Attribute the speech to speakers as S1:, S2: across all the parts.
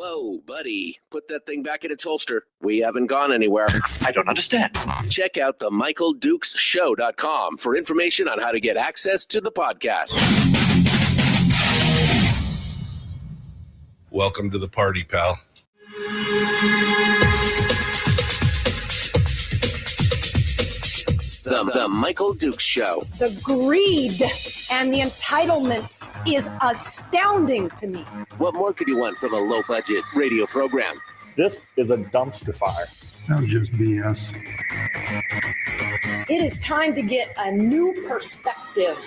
S1: Whoa, buddy. Put that thing back in its holster. We haven't gone anywhere.
S2: I don't understand.
S1: Check out the MichaelDukesShow.com for information on how to get access to the podcast.
S3: Welcome to the party, pal.
S1: The Michael Dukes Show.
S4: The greed and the entitlement is astounding to me.
S1: What more could you want from a low-budget radio program?
S5: This is a dumpster fire.
S6: That was just BS.
S4: It is time to get a new perspective.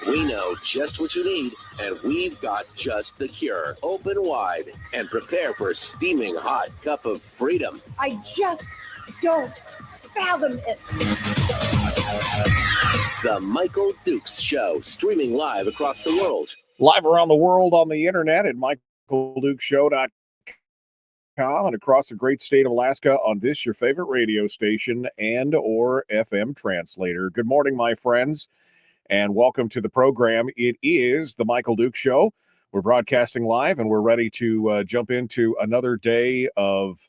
S1: We know just what you need, and we've got just the cure. Open wide and prepare for a steaming hot cup of freedom.
S4: I just don't fathom it.
S1: The Michael Dukes Show, streaming live across the world.
S5: Live around the world on the internet at MichaelDukesShow.com and across the great state of Alaska on this, your favorite radio station and or FM translator. Good morning, my friends, and welcome to the program. It is the Michael Dukes Show. We're broadcasting live, and we're ready to jump into another day of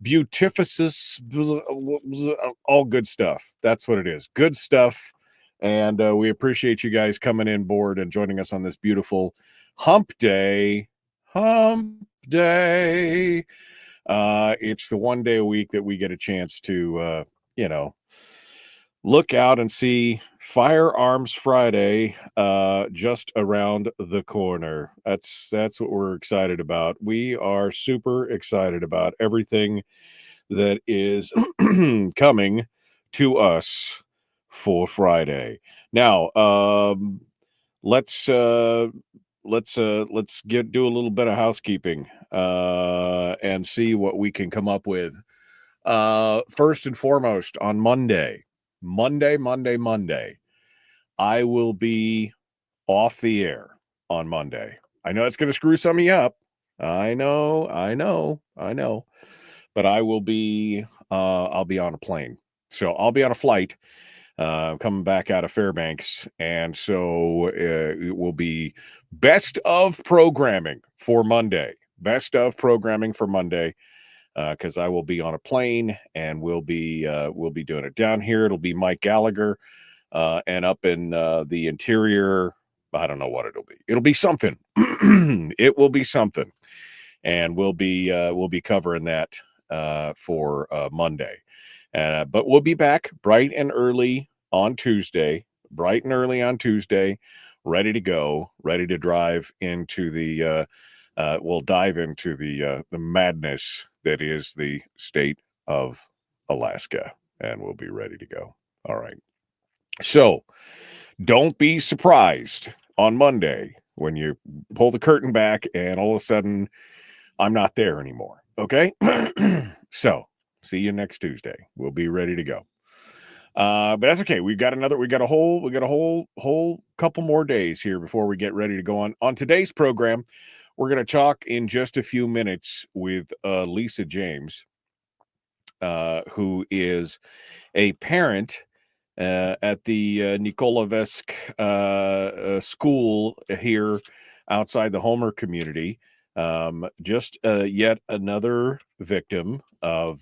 S5: beautificus, all good stuff. That's what it is. Good stuff. And we appreciate you guys coming in board and joining us on this beautiful hump day. It's the one day a week that we get a chance to, look out and see Firearms Friday just around the corner. That's what we're excited about. We are super excited about everything that is coming to us for Friday. Now, let's do a little bit of housekeeping and see what we can come up with. First and foremost, on Monday, I will be off the air on Monday. I know it's going to screw some of you up. I know. But I will be, I'll be on a plane. So I'll be on a flight coming back out of Fairbanks. And so it will be best of programming for Monday. Because I will be on a plane and we'll be doing it down here. It'll be Mike Gallagher, and up in the interior. I don't know what it'll be. It'll be something. It will be something, and we'll be covering that for Monday. But we'll be back bright and early on Tuesday. Ready to go, ready to drive into the. We'll dive into the madness that is the state of Alaska, and we'll be ready to go. All right. So don't be surprised on Monday when you pull the curtain back and all of a sudden I'm not there anymore. Okay. So see you next Tuesday. We'll be ready to go. But that's okay. We got a whole couple more days here before we get ready to go on today's program. We're going to talk in just a few minutes with Lisa James, who is a parent at the Nikolaevsk School here outside the Homer community. Just yet another victim of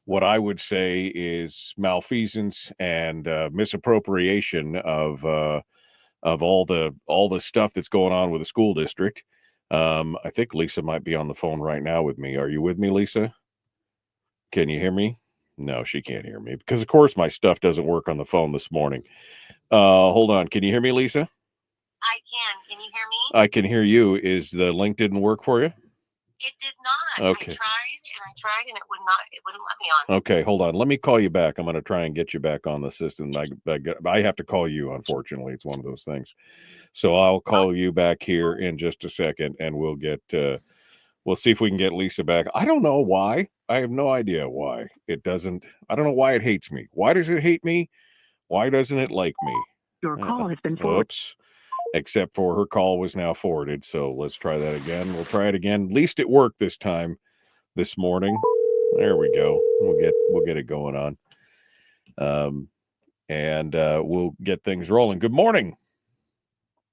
S5: what I would say is malfeasance and misappropriation of all the stuff that's going on with the school district. I think Lisa might be on the phone right now with me. Are you with me, Lisa? Can you hear me? No, she can't hear me because, of course, my stuff doesn't work on the phone this morning. Hold on. Can you hear me, Lisa?
S7: I can. Can you hear me?
S5: I can hear you. Is the link didn't work for you?
S7: It did not.
S5: Okay.
S7: I tried and it wouldn't let me on.
S5: Okay, hold on. Let me call you back. I'm going to try and get you back on the system. I have to call you, unfortunately. It's one of those things. So I'll call you back here in just a second, and we'll see if we can get Lisa back. I don't know why. I have no idea why it doesn't. I don't know why it hates me. Why does it hate me? Why doesn't it like me?
S8: Your call has been forwarded.
S5: Whoops. Except for her call was now forwarded. So let's try that again. We'll try it again. At least it worked this time, this morning. There we go. We'll get it going on. And we'll get things rolling. Good morning.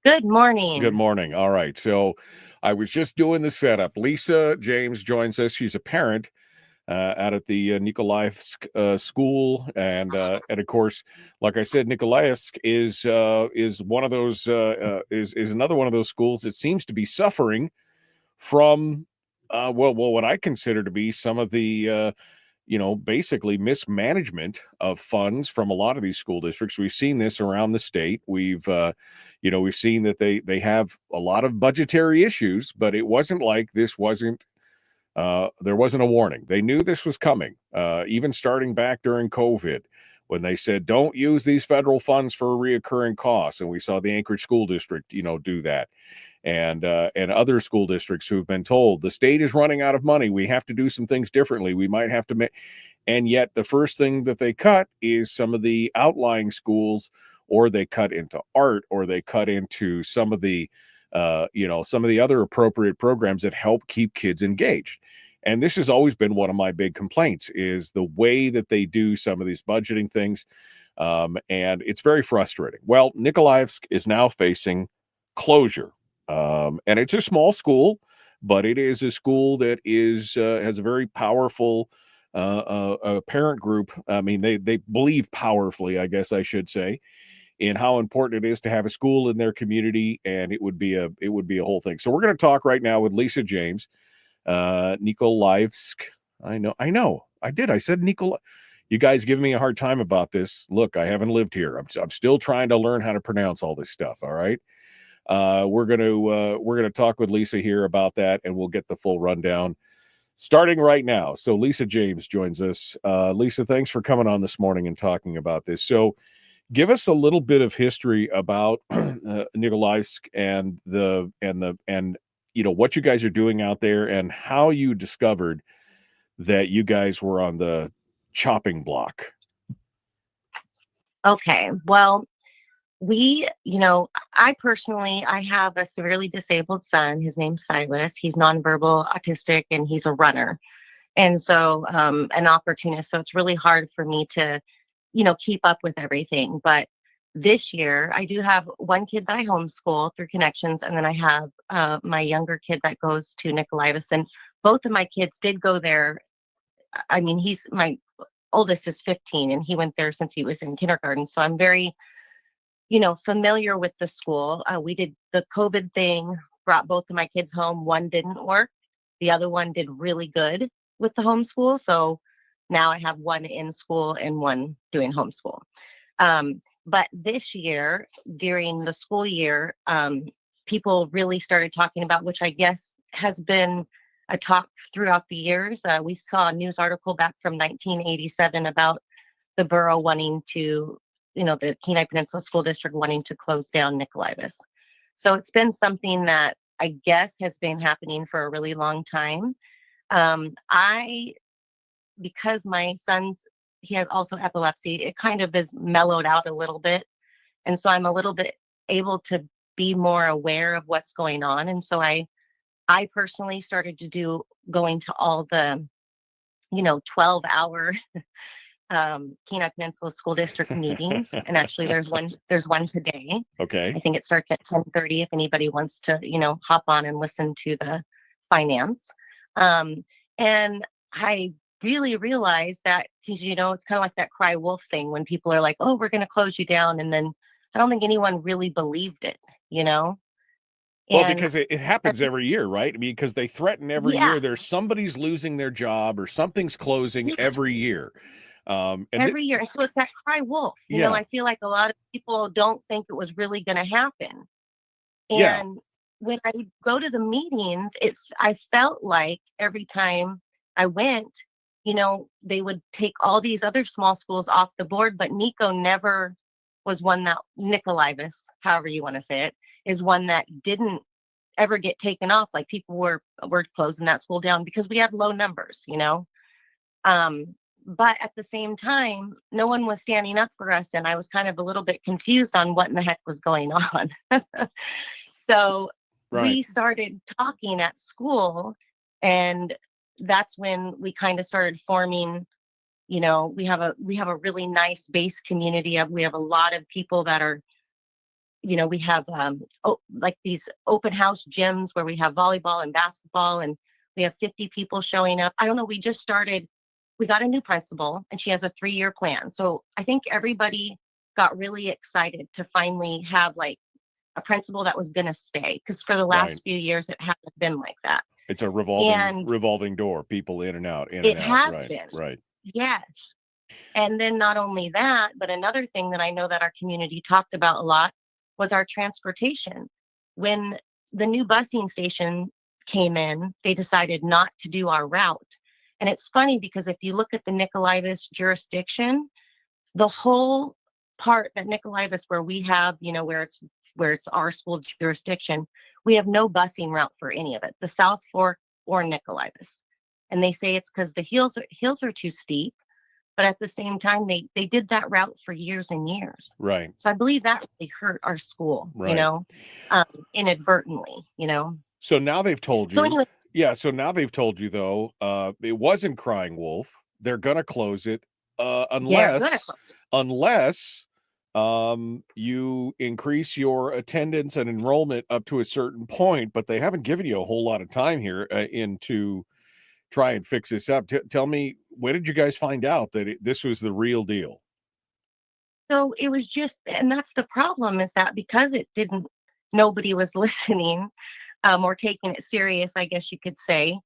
S2: Good morning.
S5: Good morning. All right. So I was just doing the setup. Lisa James joins us. She's a parent out at the Nikolaevsk School, and of course, like I said, Nikolaevsk is one of those is another one of those schools that seems to be suffering from what I consider to be some of the basically mismanagement of funds from a lot of these school districts. We've seen this around the state. We've seen that they have a lot of budgetary issues, but it wasn't like this wasn't there wasn't a warning. They knew this was coming, even starting back during COVID, when they said, don't use these federal funds for reoccurring costs. And we saw the Anchorage School District, do that. And other school districts who've been told the state is running out of money. We have to do some things differently. We might have to make, and yet the first thing that they cut is some of the outlying schools, or they cut into art, or they cut into some of the some of the other appropriate programs that help keep kids engaged. And this has always been one of my big complaints, is the way that they do some of these budgeting things. And it's very frustrating. Well, Nikolaevsk is now facing closure. And it's a small school, but it is a school that has a very powerful parent group. I mean, they believe powerfully, I guess I should say, in how important it is to have a school in their community, and it would be a whole thing. So we're going to talk right now with Lisa James, Nikolaevsk. I know. I said Nikola. You guys give me a hard time about this. Look, I haven't lived here. I'm still trying to learn how to pronounce all this stuff. All right. We're gonna talk with Lisa here about that, and we'll get the full rundown starting right now. So Lisa James joins us. Lisa, thanks for coming on this morning and talking about this. So give us a little bit of history about Nikolaevsk and what you guys are doing out there, and how you discovered that you guys were on the chopping block.
S2: Okay. Well, I personally, I have a severely disabled son. His name's Silas. He's nonverbal, autistic, and he's a runner. And so, an opportunist. So it's really hard for me to, keep up with everything. But this year, I do have one kid that I homeschool through Connections. And then I have my younger kid that goes to Nikolaevsk. And both of my kids did go there. I mean, my oldest is 15, and he went there since he was in kindergarten. So I'm very familiar with the school. We did the COVID thing, brought both of my kids home. One didn't work. The other one did really good with the homeschool. So now I have one in school and one doing homeschool. But this year, during the school year, people really started talking about, which I guess has been a talk throughout the years. We saw a news article back from 1987 about the borough wanting to, the Kenai Peninsula School District wanting to close down Nikolaevsk. So it's been something that I guess has been happening for a really long time. Because my he has also epilepsy, it kind of is mellowed out a little bit. And so I'm a little bit able to be more aware of what's going on. And so I personally started going to all the, 12-hour Kenai Peninsula School District meetings. And actually there's one today.
S5: Okay.
S2: I think it starts at 10:30 if anybody wants to, hop on and listen to the finance. And I really realized that, because, it's kind of like that cry wolf thing when people are like, oh, we're going to close you down. And then I don't think anyone really believed it,
S5: Well, because it happens every year, right? I mean, because they threaten every year. There's somebody's losing their job or something's closing every year.
S2: Every year. And so it's that cry wolf. I feel like a lot of people don't think it was really going to happen. And when I would go to the meetings, I felt like every time I went, they would take all these other small schools off the board, but Nico never was one that, Nikolaevsk, however you want to say it, is one that didn't ever get taken off. Like, people were closing that school down because we had low numbers, but at the same time, no one was standing up for us. And I was kind of a little bit confused on what in the heck was going on. So we started talking at school, and that's when we kind of started forming, we have a really nice base community. We have a lot of people that are we have like these open house gyms where we have volleyball and basketball, and we have 50 people showing up. I don't know. We just started. We got a new principal, and she has a 3-year plan. So I think everybody got really excited to finally have like a principal that was going to stay, because for the last few years it hasn't been like that.
S5: It's a
S2: And
S5: revolving door, people in and out,
S2: it has
S5: right,
S2: been.
S5: right.
S2: Yes. And then not only that, but another thing that I know that our community talked about a lot was our transportation. When the new busing station came in, they decided not to do our route. And it's funny because if you look at the Nikolaevsk jurisdiction, the whole part that Nikolaevsk, where we have, where it's our school jurisdiction, we have no busing route for any of it, the South Fork or Nikolaevsk. And they say it's because the hills are too steep. But at the same time, they did that route for years and years.
S5: Right.
S2: So I believe that really hurt our school,
S5: right.
S2: Inadvertently,
S5: So now they've told you.
S2: So anyway,
S5: So now they've told you, though, it wasn't Crying Wolf. They're going to close it unless you increase your attendance and enrollment up to a certain point. But they haven't given you a whole lot of time here into try and fix this up. Tell me, when did you guys find out that this was the real deal?
S2: So it was just, and that's the problem, is that because nobody was listening or taking it serious, I guess you could say,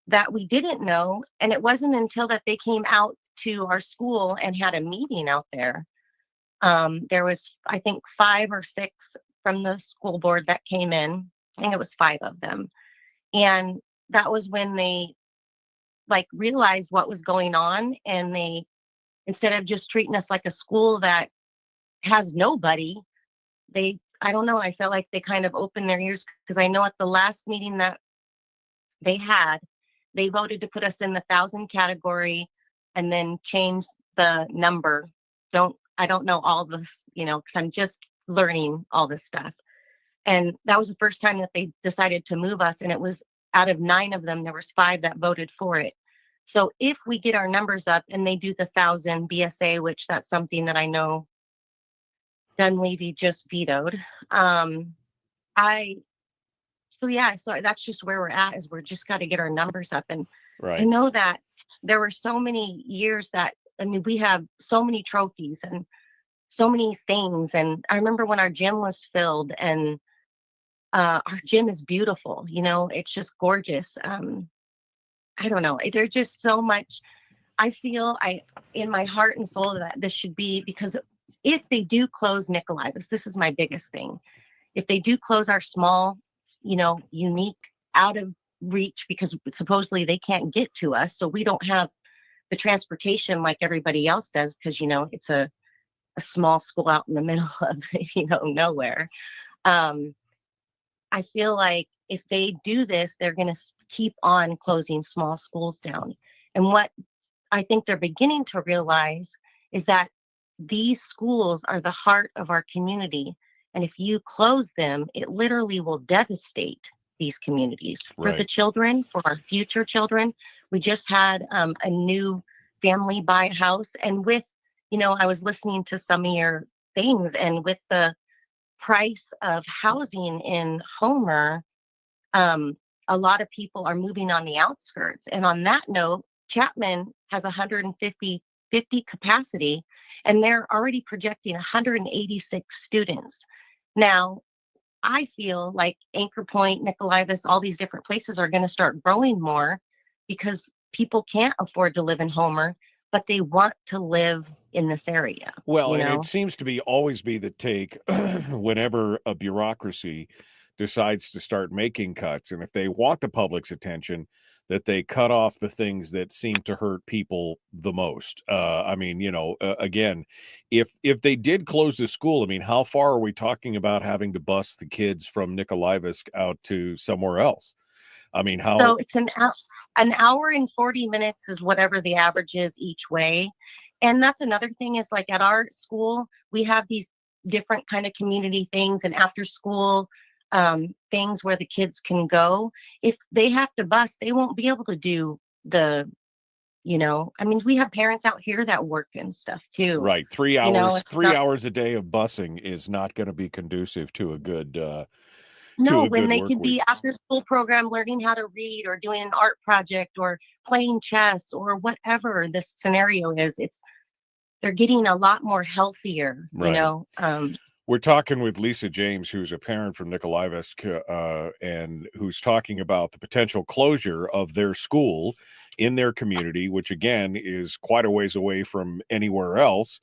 S2: that we didn't know. And it wasn't until that they came out to our school and had a meeting out there. There was, I think, 5 or 6 from the school board that came in. I think it was 5 of them. And that was when they realized what was going on, and they, instead of just treating us like a school that has nobody, I don't know, I felt like they kind of opened their ears, because I know at the last meeting that they had, they voted to put us in the 1,000 category and then change the number. I don't know all this, because I'm just learning all this stuff. And that was the first time that they decided to move us, and it was out of 9 of them, there was 5 that voted for it. So if we get our numbers up and they do the 1,000 BSA, which that's something that I know Dunleavy just vetoed. So that's just where we're at, is we're just got to get our numbers up. And I know that there were so many years that, we have so many trophies and so many things. And I remember when our gym was filled, and our gym is beautiful, it's just gorgeous. I don't know. There's just so much. I feel in my heart and soul that this should be, because if they do close Nikolaevsk, this is my biggest thing. If they do close our small, unique, out of reach, because supposedly they can't get to us, so we don't have the transportation like everybody else does, because, it's a small school out in the middle of, nowhere. I feel like if they do this, they're going to keep on closing small schools down. And what I think they're beginning to realize is that these schools are the heart of our community. And if you close them, it literally will devastate these communities for the children, for our future children. We just had a new family buy a house. And with, I was listening to some of your things, and with the price of housing in Homer, a lot of people are moving on the outskirts. And on that note, Chapman has 150 capacity, and they're already projecting 186 students. Now, I feel like Anchor Point, Nikolaevsk, all these different places are going to start growing more, because people can't afford to live in Homer, but they want to live in this area.
S5: Well, and it seems to always be the take whenever a bureaucracy decides to start making cuts, and if they want the public's attention, that they cut off the things that seem to hurt people the most. Again, if they did close the school, how far are we talking about having to bus the kids from Nikolaevsk out to somewhere else? How?
S2: So it's an hour and 40 minutes is whatever the average is each way. And that's another thing, is at our school, we have these different kind of community things and after school things where the kids can go. If they have to bus, they won't be able to do the I mean, we have parents out here that work and stuff too.
S5: Right. 3
S2: You know,
S5: hours,
S2: it's
S5: 3
S2: not,
S5: hours a day of busing is not going to be conducive to a good, to
S2: no,
S5: a
S2: when
S5: good
S2: they
S5: work
S2: could
S5: week.
S2: be after school program learning how to read or doing an art project or playing chess or whatever the scenario is, they're getting a lot more healthier,
S5: Right. We're talking with Lisa James, who's a parent from Nikolaevsk, and who's talking about the potential closure of their school in their community, which again is quite a ways away from anywhere else.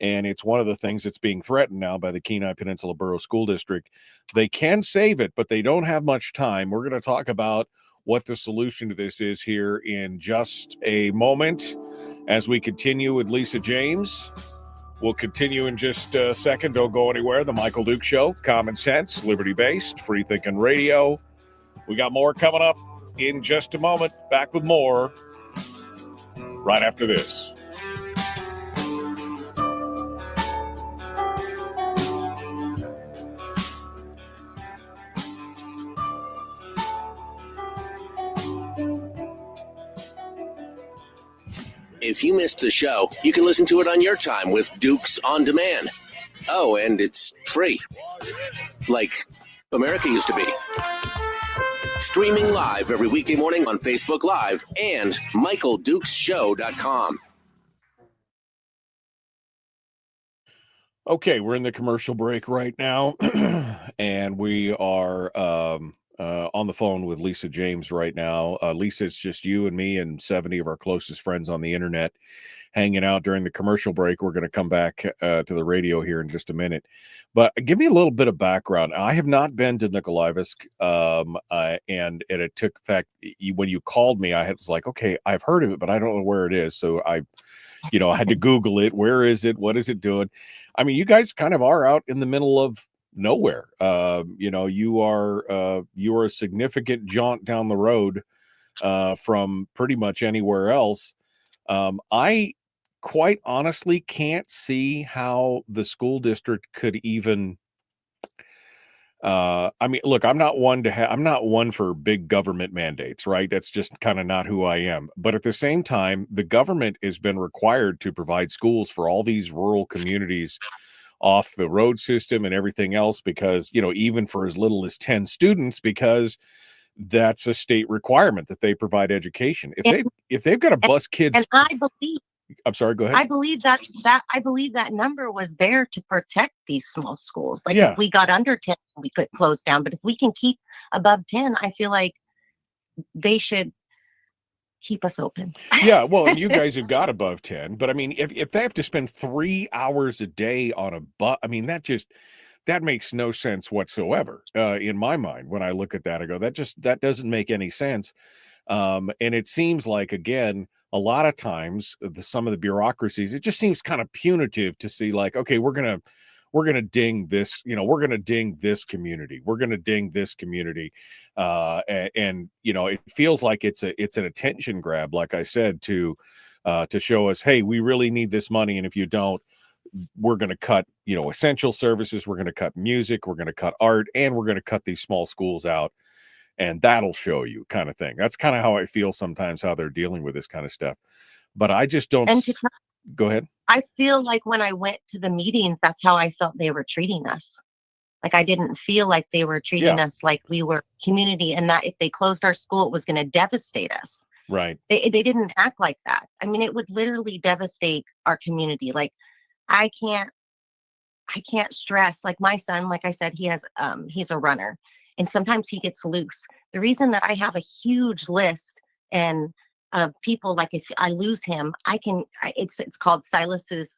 S5: And it's one of the things that's being threatened now by the Kenai Peninsula Borough School District. They can save it, but they don't have much time. We're going to talk about what the solution to this is here in just a moment as we continue with Lisa James. We'll continue in just a second. Don't go anywhere. The Michael Duke Show, common sense, liberty-based, free-thinking radio. We got more coming up in just a moment. Back with more right after this.
S1: If you missed the show, you can listen to it on your time with Dukes On Demand. Oh, and it's free. Like America used to be. Streaming live every weekday morning on Facebook Live and MichaelDukesShow.com.
S5: Okay, we're in the commercial break right now, and we are on the phone with Lisa James right now. Lisa, it's just you and me and 70 of our closest friends on the internet hanging out during the commercial break. We're going to come back to the radio here in just a minute. But give me a little bit of background. I have not been to Nikolaevsk, and it took, in fact, when you called me, I was like, okay, I've heard of it, but I don't know where it is. So I had to Google it. Where is it? What is it doing? I mean, you guys kind of are out in the middle of nowhere. You are a significant jaunt down the road from pretty much anywhere else. I quite honestly can't see how the school district could even. I mean, look, I'm not one for big government mandates, right? That's just kind of not who I am. But at the same time, the government has been required to provide schools for all these rural communities off the road system and everything else, because, even for as little as 10 students, because that's a state requirement that they provide education. If they've got to bus kids.
S2: And I believe,
S5: I'm sorry, go ahead.
S2: I believe that number was there to protect these small schools. Like,
S5: Yeah.
S2: if we got under 10, we could close down. But if we can keep above 10, I feel like they should keep us open.
S5: Yeah, well, and you guys have got above 10, but I mean, if they have to spend 3 hours a day on a bus, I mean, that makes no sense whatsoever in my mind. When I look at that, I go, that doesn't make any sense. And it seems like, again, a lot of times some of the bureaucracies, it just seems kind of punitive to see, like, okay, we're gonna ding this, we're gonna ding this community, and it feels like it's an attention grab, like I said, to show us, hey, we really need this money, and if you don't, we're going to cut essential services, we're going to cut music, we're going to cut art, and we're going to cut these small schools out, and that'll show you, kind of thing. That's kind of how I feel sometimes, how they're dealing with this kind of stuff. But I just don't. Go ahead.
S2: I feel like when I went to the meetings, that's how I felt they were treating us. Like, I didn't feel like they were treating us like we were community, and that if they closed our school, it was going to devastate us.
S5: Right.
S2: They didn't act like that. I mean, it would literally devastate our community. Like, I can't stress, like, my son, like I said, he's a runner, and sometimes he gets loose. The reason that I have a huge list and of people, like, if I lose him, it's called Silas's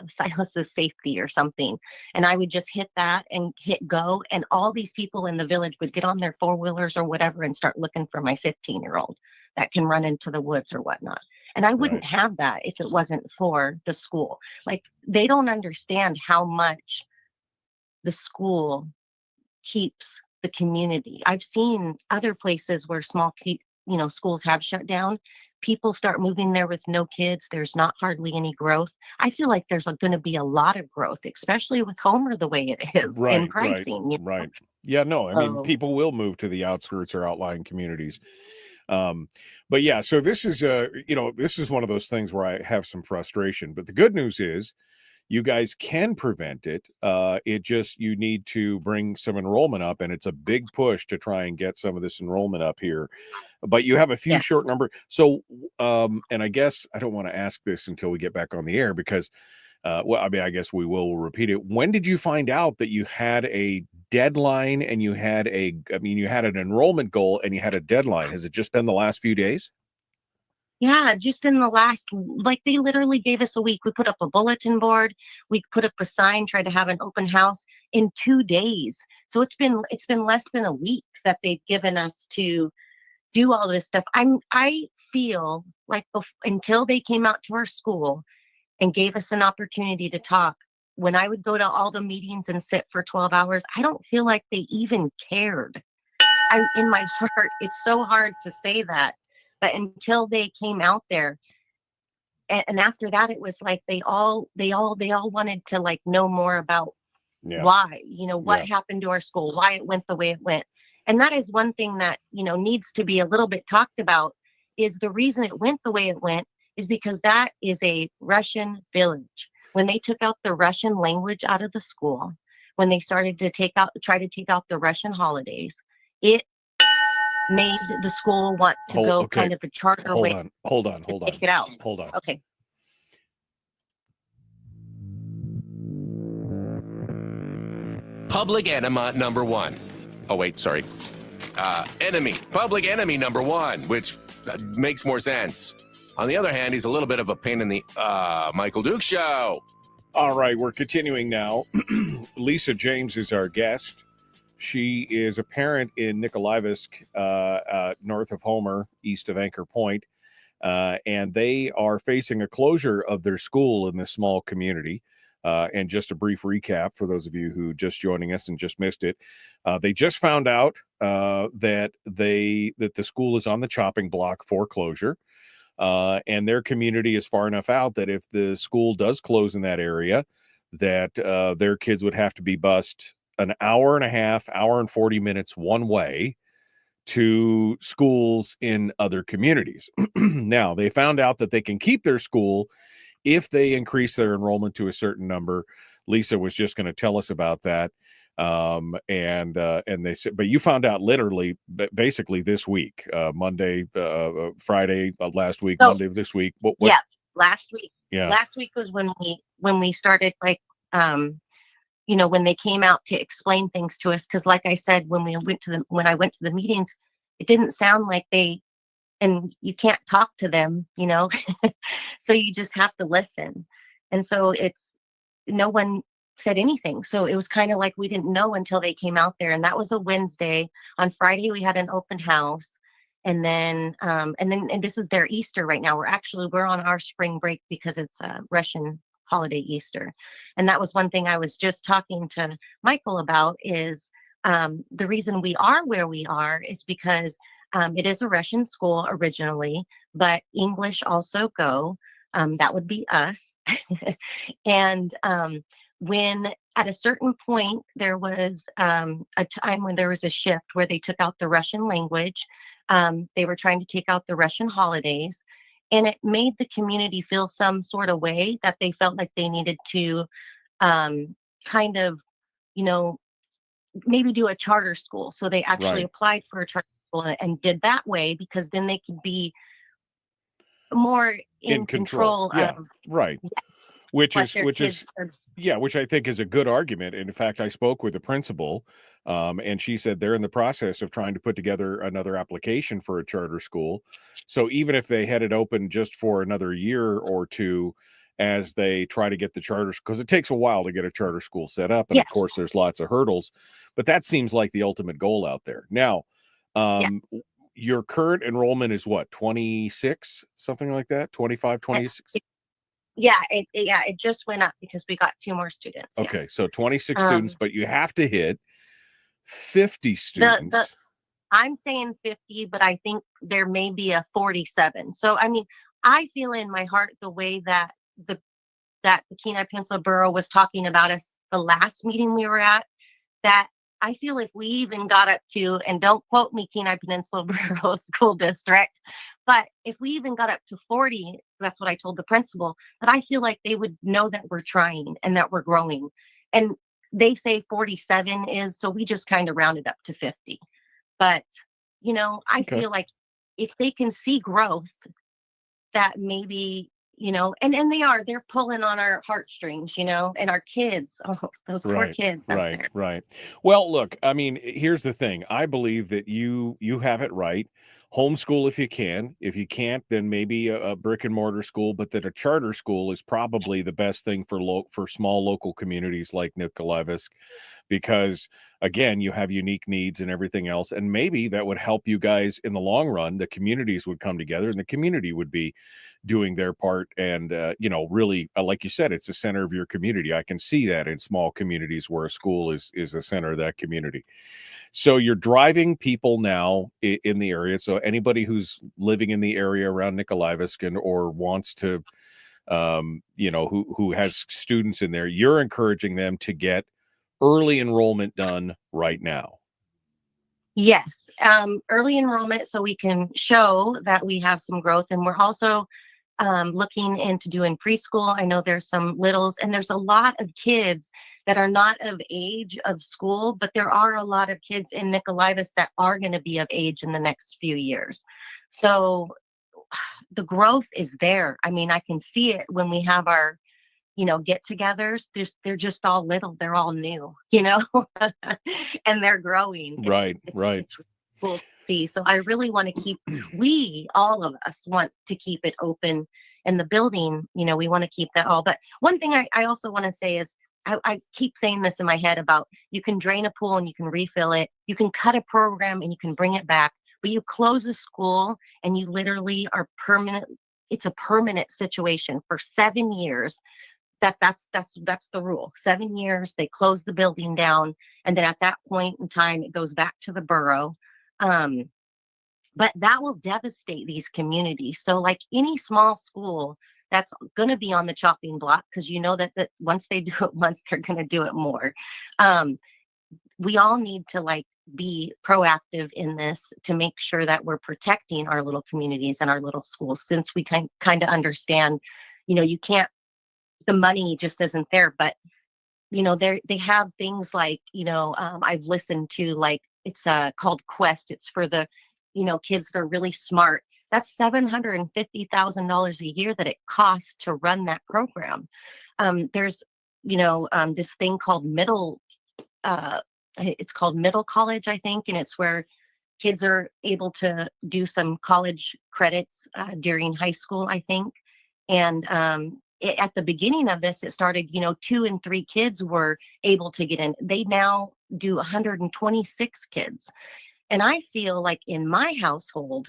S2: Silas's safety or something. And I would just hit that and hit go. And all these people in the village would get on their 4-wheelers or whatever and start looking for my 15-year-old that can run into the woods or whatnot. And I wouldn't have that if it wasn't for the school. Like, they don't understand how much the school keeps the community. I've seen other places where small schools have shut down. People start moving there with no kids. There's not hardly any growth. I feel like there's going to be a lot of growth, especially with Homer the way it is in pricing.
S5: Right. Yeah, no, I mean, people will move to the outskirts or outlying communities. But yeah, so this is this is one of those things where I have some frustration. But the good news is you guys can prevent it. It just, you need to bring some enrollment up, and it's a big push to try and get some of this enrollment up here. But you have a few
S2: Yes.
S5: short number. So, and I guess I don't want to ask this until we get back on the air because, well, I mean, I guess we will repeat it. When did you find out that you had a deadline and you had you had an enrollment goal and you had a deadline? Has it just been the last few days?
S2: Yeah, just in the last, like they literally gave us a week. We put up a bulletin board, we put up a sign, tried to have an open house in 2 days. So it's been less than a week that they've given us to do all this stuff. I feel like until they came out to our school and gave us an opportunity to talk, when I would go to all the meetings and sit for 12 hours, I don't feel like they even cared. In my heart, it's so hard to say that, but until they came out there, and after that, it was like they all wanted to like know more about why, what happened to our school, why it went the way it went. And that is one thing that, needs to be a little bit talked about, is the reason it went the way it went is because that is a Russian village. When they took out the Russian language out of the school, when they started to try to take out the Russian holidays, it made the school want to go kind of a charter way.
S5: Hold on.
S2: Take it out.
S5: Hold on.
S2: Okay.
S1: Public enema number one. Oh, wait, sorry. Public enemy number one, which makes more sense. On the other hand, he's a little bit of a pain in the Michael Duke Show.
S5: All right, we're continuing now. Lisa James is our guest. She is a parent in Nikolaevsk, north of Homer, east of Anchor Point. And they are facing a closure of their school in this small community. And just a brief recap for those of you who just joining us and just missed it. They just found out that the school is on the chopping block for closure. And their community is far enough out that if the school does close in that area, that their kids would have to be bused an hour and a half, hour and 40 minutes one way to schools in other communities. Now, they found out that they can keep their school if they increase their enrollment to a certain number. Lisa was just going to tell us about that. And they said, but you found out literally basically this week, Monday, Friday of last week, Monday of this week. What?
S2: Yeah, last week.
S5: Yeah.
S2: Last week was when we started, like, when they came out to explain things to us. Because like I said, when I went to the meetings, it didn't sound like and you can't talk to them, so you just have to listen. And so no one said anything. So it was kind of like we didn't know until they came out there. And that was a Wednesday. On Friday, we had an open house. And then this is their Easter right now. We're on our spring break because it's a Russian holiday, Easter. And that was one thing I was just talking to Michael about, is the reason we are where we are is because it is a Russian school originally, but English also go. That would be us. And when at a certain point, there was a time when there was a shift where they took out the Russian language. They were trying to take out the Russian holidays. And it made the community feel some sort of way that they felt like they needed to kind of, maybe do a charter school. So they actually applied for a charter school and did that way, because then they could be more in control
S5: yeah,
S2: of
S5: yes, which I think is a good argument. And in fact, I spoke with the principal, and she said they're in the process of trying to put together another application for a charter school. So even if they had it open just for another year or two, as they try to get the charters, because it takes a while to get a charter school set up. And of course, there's lots of hurdles, but that seems like the ultimate goal out there. Now, your current enrollment is what, 26, something like that? 25, 26?
S2: It just went up because we got 2 more students.
S5: Okay.
S2: Yes.
S5: So 26 students, but you have to hit 50 students.
S2: I'm saying 50, but I think there may be a 47. So, I mean, I feel in my heart the way that the Kenai Peninsula Borough was talking about us the last meeting we were at, that I feel if we even got up to, and don't quote me, Kenai Peninsula Borough School District, but if we even got up to 40, that's what I told the principal, that I feel like they would know that we're trying and that we're growing. And they say 47 is, so we just kind of rounded up to 50. But, you know, I
S5: Okay.
S2: feel like if they can see growth, that maybe, you know, and they're pulling on our heartstrings, you know, and our kids, oh, those poor
S5: Right,
S2: kids out
S5: right,
S2: there.
S5: right. Well, look, I mean, here's the thing. I believe that you have it right. Homeschool if you can. If you can't, then maybe a brick and mortar school, but that a charter school is probably the best thing for small local communities like Nikolaevsk, because again, you have unique needs and everything else, and maybe that would help you guys in the long run. The communities would come together, and the community would be doing their part, and you know, really, like you said, it's the center of your community. I can see that in small communities where a school is the center of that community. So you're driving people now in the area. So anybody who's living in the area around Nikolaevsk and or wants to, you know, who has students in there, you're encouraging them to get early enrollment done right now.
S2: Yes, early enrollment so we can show that we have some growth. And we're also looking into doing preschool. I know there's some littles, and there's a lot of kids that are not of age of school, but there are a lot of kids in Nikolaevsk that are going to be of age in the next few years. So the growth is there. I mean, I can see it when we have our, you know, get-togethers. They're just all little. They're all new, you know, and they're growing.
S5: Right, right.
S2: It's cool to see. So I really want to keep. All of us want to keep it open, and the building. You know, we want to keep that all. But one thing I also want to say is. I keep saying this in my head about you can drain a pool and you can refill it. You can cut a program and you can bring it back. But you close a school and you literally are permanent. It's a permanent situation for 7 years. That's the rule. 7 years, they close the building down, and then at that point in time, it goes back to the borough. But that will devastate these communities. So, like any small school, that's going to be on the chopping block because you know that once they do it once, they're going to do it more. We all need to like be proactive in this to make sure that we're protecting our little communities and our little schools, since we kind of understand, you know, you can't. The money just isn't there, but you know, they have things like, you know, I've listened to, like, it's called Quest. It's for the, you know, kids that are really smart. That's $750,000 a year that it costs to run that program. There's, you know, this thing called it's called middle college, I think, and it's where kids are able to do some college credits during high school, I think. And at the beginning of this, it started, you know, 2 and 3 kids were able to get in. They now do 126 kids. And I feel like in my household,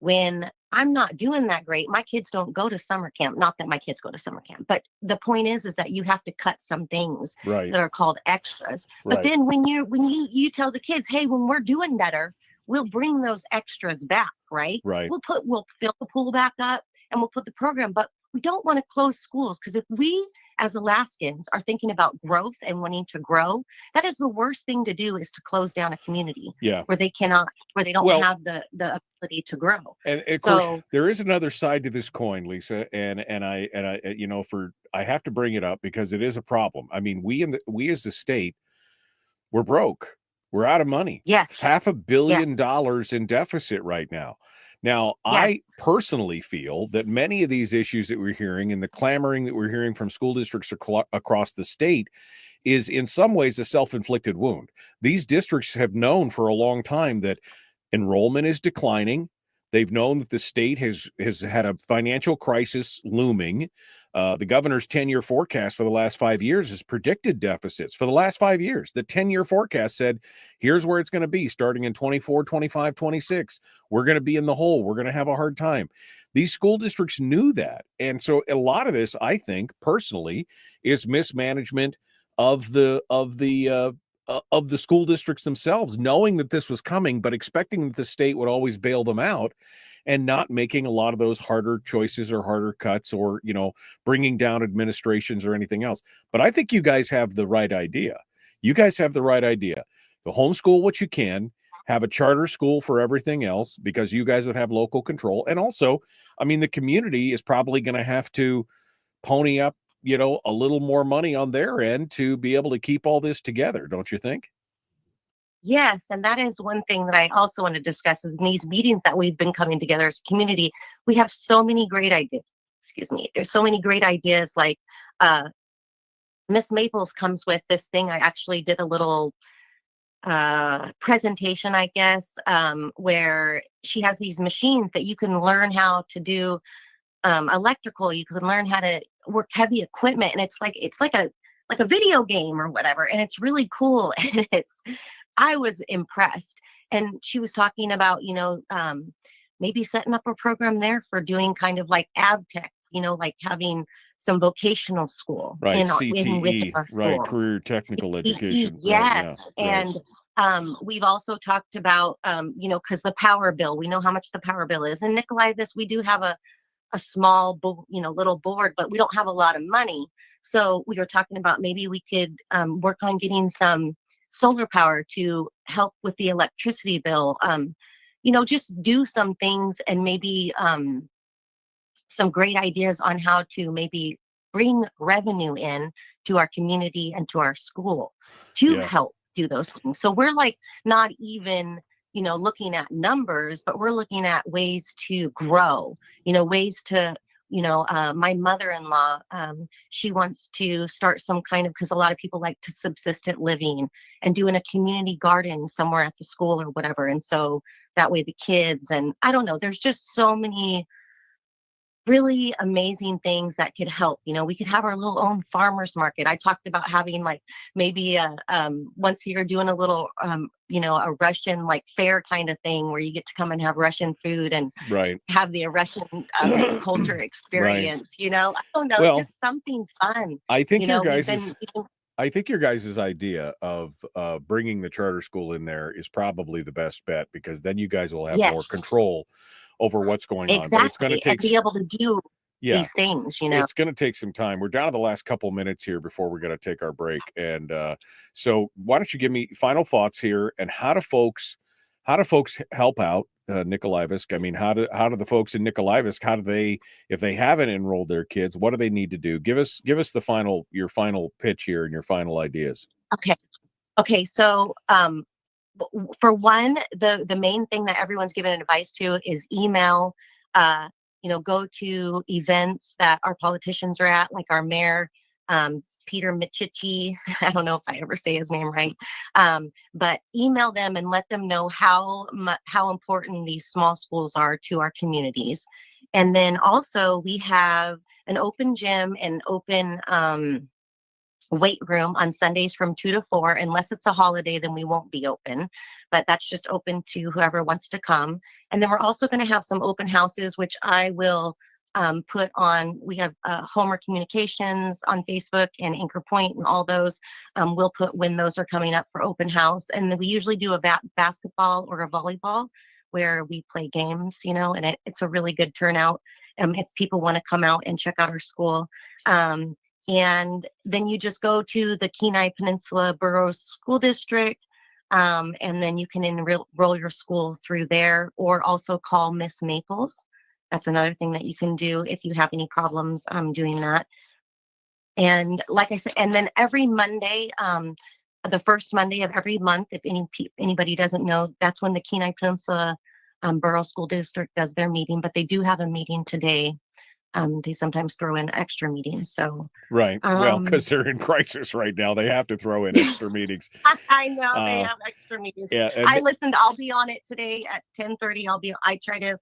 S2: when I'm not doing that great, my kids don't go to summer camp. Not that my kids go to summer camp, but the point is that you have to cut some things
S5: Right.
S2: that are called extras.
S5: Right.
S2: But then when you tell the kids, hey, when we're doing better, we'll bring those extras back, right?
S5: Right.
S2: We'll fill the pool back up and we'll put the program, but we don't want to close schools, because if we as Alaskans are thinking about growth and wanting to grow, that is the worst thing to do, is to close down a community where they don't have the ability to grow. And
S5: of course, there is another side to this coin, Lisa, and I you know, I have to bring it up because it is a problem. I mean, we as the state, we're broke. We're out of money.
S2: Yes.
S5: $500 million in deficit right now. Now,
S2: Yes.
S5: I personally feel that many of these issues that we're hearing and the clamoring that we're hearing from school districts across the state is in some ways a self-inflicted wound. These districts have known for a long time that enrollment is declining. They've known that the state has had a financial crisis looming. The governor's 10-year forecast for the last 5 years has predicted deficits for the last 5 years. The 10-year forecast said, here's where it's going to be starting in 24, 25, 26. We're going to be in the hole. We're going to have a hard time. These school districts knew that. And so a lot of this, I think, personally, is mismanagement of the school districts themselves, knowing that this was coming, but expecting that the state would always bail them out and not making a lot of those harder choices or harder cuts or, you know, bringing down administrations or anything else. But I think you guys have the right idea. The homeschool what you can, have a charter school for everything else, because you guys would have local control. And also, I mean, the community is probably going to have to pony up, a little more money on their end to be able to keep all this together, don't you think?
S2: Yes, and that is one thing that I also want to discuss is in these meetings that we've been coming together as a community, we have so many great ideas. Excuse me. There's so many great ideas. Like Miss Maples comes with this thing. I actually did a little presentation, I guess, where she has these machines that you can learn how to do electrical. You can learn how to work heavy equipment, and it's like a video game or whatever, and it's really cool. And I was impressed. And she was talking about, maybe setting up a program there for doing kind of like AvTech, like having some vocational school
S5: Right,
S2: within
S5: CTE,
S2: our
S5: right,
S2: school.
S5: career technical education.
S2: Yes.
S5: Right, yeah,
S2: And we've also talked about, because the power bill, we know how much the power bill is. In Nikolaevsk, we do have a small, little board, but we don't have a lot of money. So we were talking about maybe we could work on getting some solar power to help with the electricity bill. Just do some things, and maybe some great ideas on how to maybe bring revenue in to our community and to our school to
S5: yeah,
S2: help do those things. So we're like not even, looking at numbers, but we're looking at ways to grow, ways to, my mother-in-law, she wants to start some kind of, because a lot of people like to subsistent living and doing a community garden somewhere at the school or whatever. And so that way the kids, and I don't know, there's just so many really amazing things that could help. We could have our little own farmers market. I talked about having like maybe once a year doing a little a Russian like fair kind of thing where you get to come and have Russian food and
S5: right,
S2: have the Russian culture experience. I don't know,
S5: well,
S2: just something fun.
S5: I think your
S2: We've
S5: guys'
S2: been
S5: I think your guys' idea of bringing the charter school in there is probably the best bet, because then you guys will have more
S2: yes,
S5: control over what's going on. But it's going to
S2: exactly, and
S5: take,
S2: be able to do
S5: yeah,
S2: these things.
S5: it's going to take some time. We're down to the last couple minutes here before we're going to take our break, and so why don't you give me final thoughts here, and how do folks help out Nikolaevsk? I mean, how do the folks in Nikolaevsk, how do they, if they haven't enrolled their kids, what do they need to do? Give us your final pitch here and your final ideas.
S2: Okay, so for one, the main thing that everyone's given advice to is email. Go to events that our politicians are at, like our mayor, Peter Michichi. I don't know if I ever say his name right, but email them and let them know how important these small schools are to our communities. And then also we have an open gym and open weight room on Sundays from 2 to 4. Unless it's a holiday, then we won't be open, but that's just open to whoever wants to come. And then we're also going to have some open houses, which I will put on. We have Homer Communications on Facebook and Anchor Point and all those. We'll put when those are coming up for open house. And then we usually do a basketball or a volleyball where we play games, and it's a really good turnout if people want to come out and check out our school. And then you just go to the Kenai Peninsula Borough School District, and then you can enroll your school through there, or also call Miss Maples. That's another thing that you can do if you have any problems doing that. And like I said, and then every Monday, the first Monday of every month, if anybody doesn't know, that's when the Kenai Peninsula Borough School District does their meeting, but they do have a meeting today. They sometimes throw in extra meetings. So
S5: right. Well, because they're in crisis right now, they have to throw in extra meetings.
S2: I know they have extra meetings.
S5: Yeah,
S2: I listened. I'll be on it today at 10:30.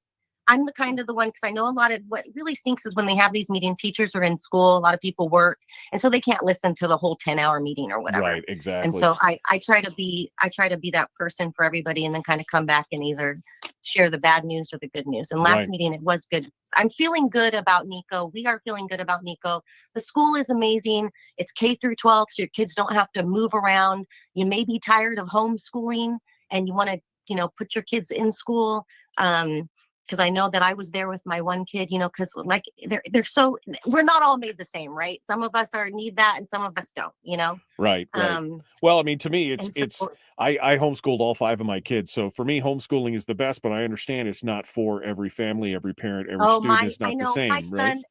S2: I'm the kind of the one, because I know a lot of what really stinks is when they have these meetings, teachers are in school, a lot of people work, and so they can't listen to the whole 10-hour meeting or whatever.
S5: Right, exactly.
S2: And so I try to be that person for everybody, and then kind of come back and either share the bad news or the good news. And last meeting, it was good. I'm feeling good about Nico. We are feeling good about Nico. The school is amazing. It's K through 12, so your kids don't have to move around. You may be tired of homeschooling and you want to, put your kids in school. because I know that I was there with my one kid, because like we're not all made the same, right? Some of us need that and some of us don't.
S5: Right. Well, I mean, to me,
S2: And
S5: it's
S2: so,
S5: I homeschooled all 5 of my kids, so for me, homeschooling is the best. But I understand it's not for every family, every parent, every student is
S2: I
S5: not the
S2: know my
S5: same, right?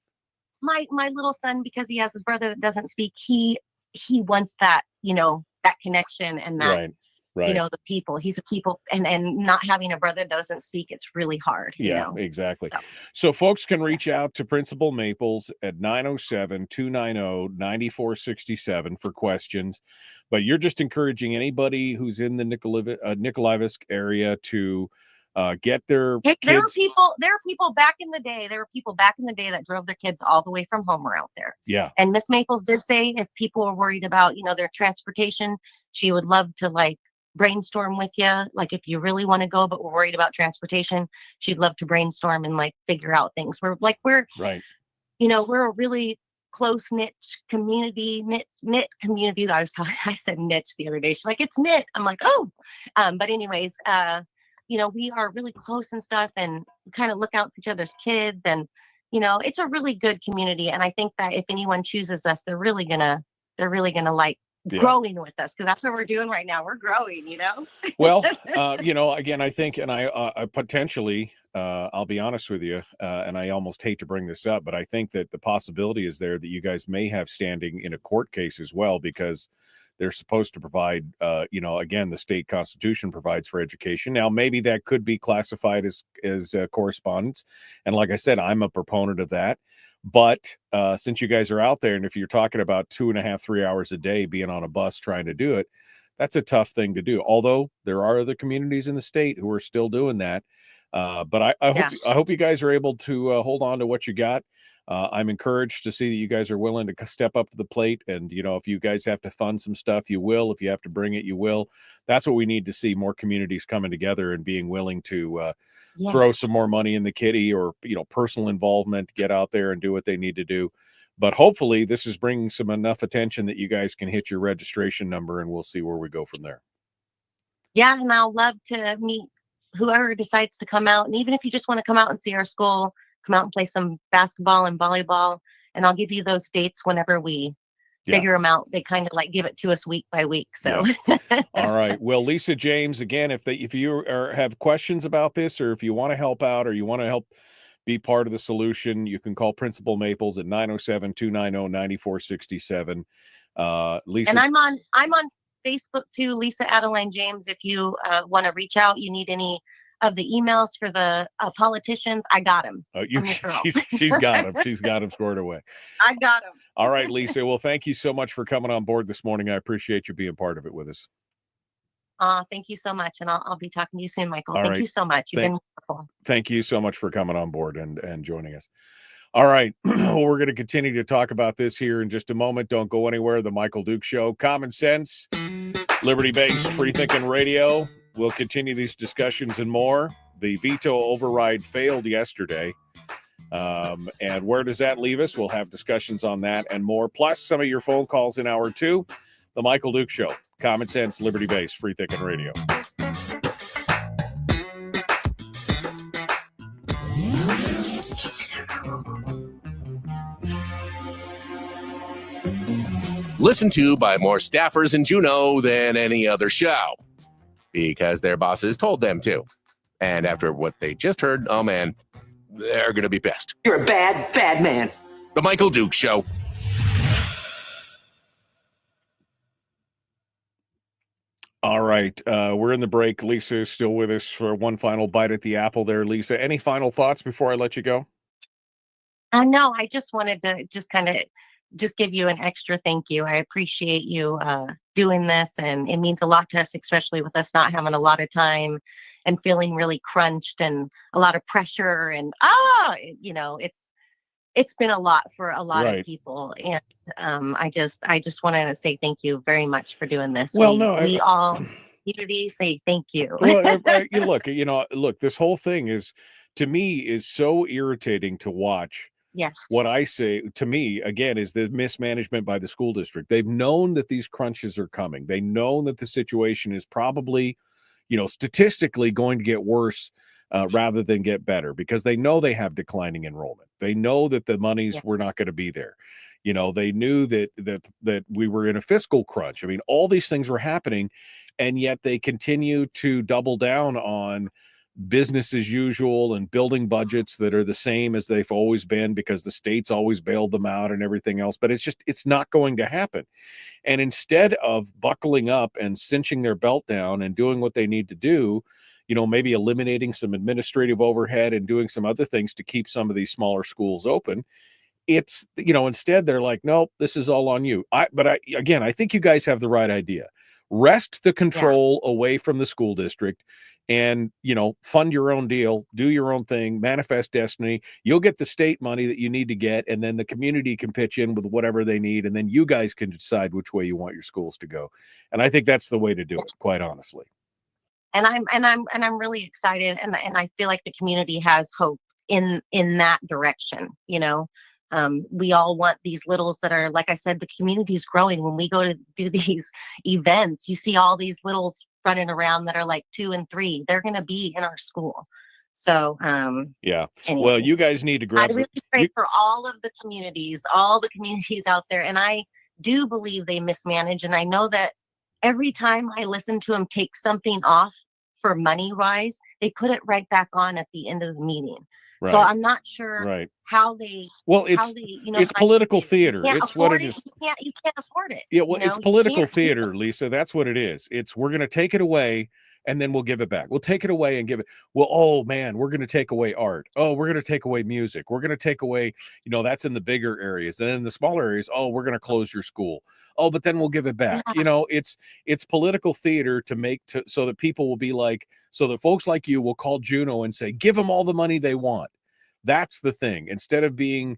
S2: son, my little son, because he has his brother that doesn't speak, he wants that, that connection and that,
S5: Right.
S2: the people. He's a people, and not having a brother that doesn't speak, it's really hard.
S5: Yeah, exactly.
S2: So.
S5: So folks can reach out to Principal Maples at 907-290-9467 for questions. But you're just encouraging anybody who's in the Nikolaevsk area to get their
S2: Hey,
S5: kids.
S2: There are people back in the day. There were people back in the day that drove their kids all the way from home or out there.
S5: Yeah.
S2: And Miss Maples did say if people were worried about, their transportation, she would love to brainstorm with you. Like if you really want to go, but we're worried about transportation, she'd love to brainstorm and figure out things. We're right. We're a really close knit community. I said niche the other day. She's like, it's knit. I'm like, oh, but anyways, we are really close and stuff, and kind of look out for each other's kids, and it's a really good community. And I think that if anyone chooses us, they're really gonna like growing with us, because that's what we're doing right now. We're growing,
S5: Well, again, I think, and I potentially, I'll be honest with you, and I almost hate to bring this up, but I think that the possibility is there that you guys may have standing in a court case as well, because they're supposed to provide, again, the state constitution provides for education. Now, maybe that could be classified as correspondence. And like I said, I'm a proponent of that. But since you guys are out there, and if you're talking about 2.5, 3 hours a day being on a bus trying to do it, that's a tough thing to do. Although there are other communities in the state who are still doing that. But I hope you guys are able to hold on to what you got. I'm encouraged to see that you guys are willing to step up to the plate. And, if you guys have to fund some stuff, you will. If you have to bring it, you will. That's what we need to see, more communities coming together and being willing to throw some more money in the kitty, or, personal involvement, get out there and do what they need to do. But hopefully this is bringing some enough attention that you guys can hit your registration number, and we'll see where we go from there.
S2: Yeah, and I'll love to meet whoever decides to come out. And even if you just want to come out and see our school, come out and play some basketball and volleyball, and I'll give you those dates whenever we figure them out. They kind of give it to us week by week. So,
S5: all right. Well, Lisa James, again, if you have questions about this, or if you want to help out, or you want to help be part of the solution, you can call Principal Maples at 907-290-9467. Lisa,
S2: and I'm on Facebook too, Lisa Adeline James. If you want to reach out, you need any of the emails for the politicians, I got them.
S5: She's got them. She's got them scored away.
S2: I got them.
S5: All right, Lisa. Well, thank you so much for coming on board this morning. I appreciate you being part of it with us.
S2: Thank you so much. And I'll be talking to you soon, Michael.
S5: All
S2: thank
S5: right.
S2: you so much. You've been wonderful.
S5: Thank you so much for coming on board and joining us. All right. We're going to continue to talk about this here in just a moment. Don't go anywhere. The Michael Duke Show, common sense, liberty-based, free-thinking radio. We'll continue these discussions and more. The veto override failed yesterday. And where does that leave us? We'll have discussions on that and more, plus some of your phone calls in hour 2. The Michael Duke Show, common sense, liberty-based, free-thinking radio.
S1: Listened to by more staffers in Juneau than any other show, because their bosses told them to. And after what they just heard, oh man, they're going to be pissed.
S3: You're a bad, bad man.
S1: The Michael Duke Show.
S5: All right. We're in the break. Lisa is still with us for one final bite at the apple there. Lisa, any final thoughts before I let you go?
S2: No, I just wanted to just give you an extra thank you. I appreciate you doing this, and it means a lot to us, especially with us not having a lot of time and feeling really crunched and a lot of pressure. And it's been a lot for a lot of people. And I just wanted to say thank you very much for doing this.
S5: Well,
S2: we all community say thank you.
S5: Well, look, this whole thing is, to me, is so irritating to watch.
S2: Yes.
S5: What I say, to me, again, is the mismanagement by the school district. They've known that these crunches are coming. They know that the situation is probably, statistically going to get worse rather than get better, because they know they have declining enrollment. They know that the monies were not going to be there. They knew that we were in a fiscal crunch. I mean, all these things were happening, and yet they continue to double down on business as usual and building budgets that are the same as they've always been, because the state's always bailed them out and everything else. But it's not going to happen. And instead of buckling up and cinching their belt down and doing what they need to do, maybe eliminating some administrative overhead and doing some other things to keep some of these smaller schools open, it's, instead they're like, nope, this is all on you. I think you guys have the right idea. Wrest the control away from the school district and, fund your own deal, do your own thing, manifest destiny. You'll get the state money that you need to get, and then the community can pitch in with whatever they need, and then you guys can decide which way you want your schools to go. And I think that's the way to do it, quite honestly.
S2: And I'm really excited, and I feel like the community has hope in that direction. We all want these littles that are, like I said, the community is growing. When we go to do these events, you see all these littles running around that are like 2 and 3. They're going to be in our school. So,
S5: yeah.
S2: Anyways,
S5: well, you guys need to grab.
S2: I really pray for all the communities out there. And I do believe they mismanage. And I know that every time I listen to them take something off for money wise, they put it right back on at the end of the meeting.
S5: Right.
S2: So I'm not sure how they.
S5: Well, it's political theater. It's what it is.
S2: You can't afford it.
S5: Yeah, well, it's political theater, Lisa. That's what it is. We're going to take it away and then we'll give it back. We'll take it away and give it. Well, oh man, we're going to take away art. Oh, we're going to take away music. We're going to take away, that's in the bigger areas. And in the smaller areas, oh, we're going to close your school. Oh, but then we'll give it back. Yeah. It's political theater so that people will be like, so that folks like you will call Juneau and say, give them all the money they want. That's the thing. Instead of being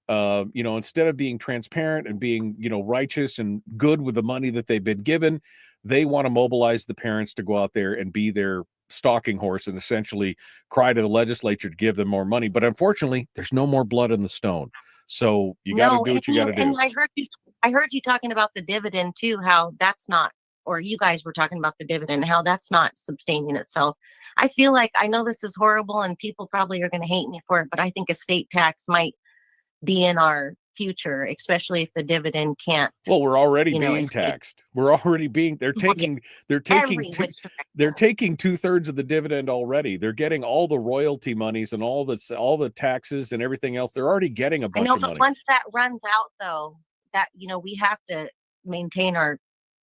S5: transparent and being, righteous and good with the money that they've been given, they want to mobilize the parents to go out there and be their stalking horse and essentially cry to the legislature to give them more money. But unfortunately, there's no more blood in the stone. So you got to do what you got to do.
S2: And I heard you talking about the dividend too, how that's not, or you guys were talking about the dividend, how that's not sustaining itself. I feel like, I know this is horrible and people probably are going to hate me for it, but I think a state tax might be in our future, especially if the dividend can't.
S5: Well, we're already being taxed. We're already being, they're taking 2/3 of the dividend already. They're getting all the royalty monies and all the taxes and everything else. They're already getting a bunch of money.
S2: But once that runs out though, that, we have to maintain our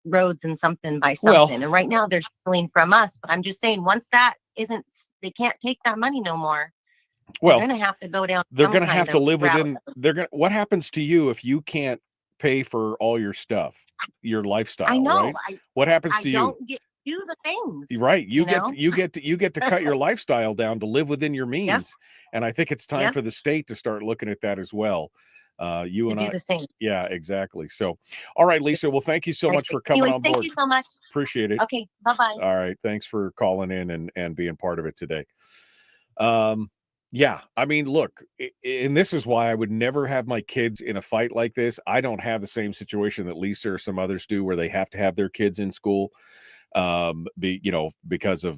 S2: roads and something by something. Well, and right now they're stealing from us, but I'm just saying, once that isn't, they can't take that money no more. Well, they're going to have to go down.
S5: They're going to have to live within. What happens to you if you can't pay for all your stuff, your lifestyle?
S2: I know.
S5: Right? What happens to you?
S2: I don't get to do the things.
S5: Right. You get to cut your lifestyle down to live within your means. Yep. And I think it's time for the state to start looking at that as well. You and I.
S2: The same.
S5: Yeah, exactly. So, all right, Lisa. Well, thank you so much for coming on board.
S2: Thank you so much.
S5: Appreciate it.
S2: Okay. Bye-bye.
S5: All right. Thanks for calling in and being part of it today. Yeah, I mean, look, and this is why I would never have my kids in a fight like this. I don't have the same situation that Lisa or some others do, where they have to have their kids in school, because of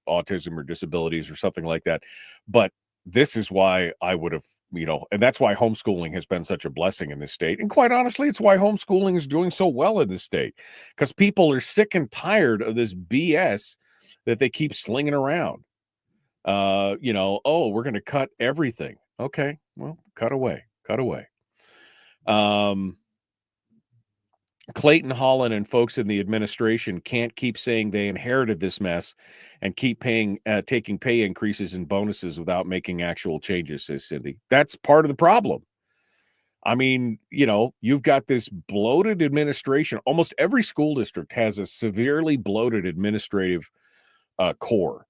S5: autism or disabilities or something like that. But this is why I would have, and that's why homeschooling has been such a blessing in this state. And quite honestly, it's why homeschooling is doing so well in this state, because people are sick and tired of this BS that they keep slinging around. We're going to cut everything. Okay, well, cut away. Clayton Holland and folks in the administration can't keep saying they inherited this mess and keep taking pay increases and bonuses without making actual changes, says Cindy. That's part of the problem. I mean, you've got this bloated administration. Almost every school district has a severely bloated administrative core.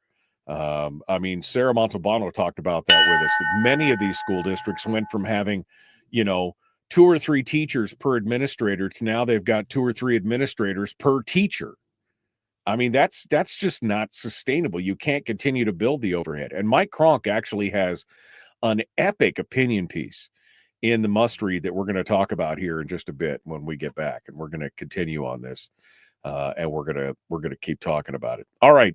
S5: Sarah Montalbano talked about that with us. Many of these school districts went from having, 2 or 3 teachers per administrator to now they've got 2 or 3 administrators per teacher. I mean, that's just not sustainable. You can't continue to build the overhead. And Mike Cronk actually has an epic opinion piece in the must read that we're going to talk about here in just a bit when we get back, and we're going to continue on this, and we're going to keep talking about it. All right.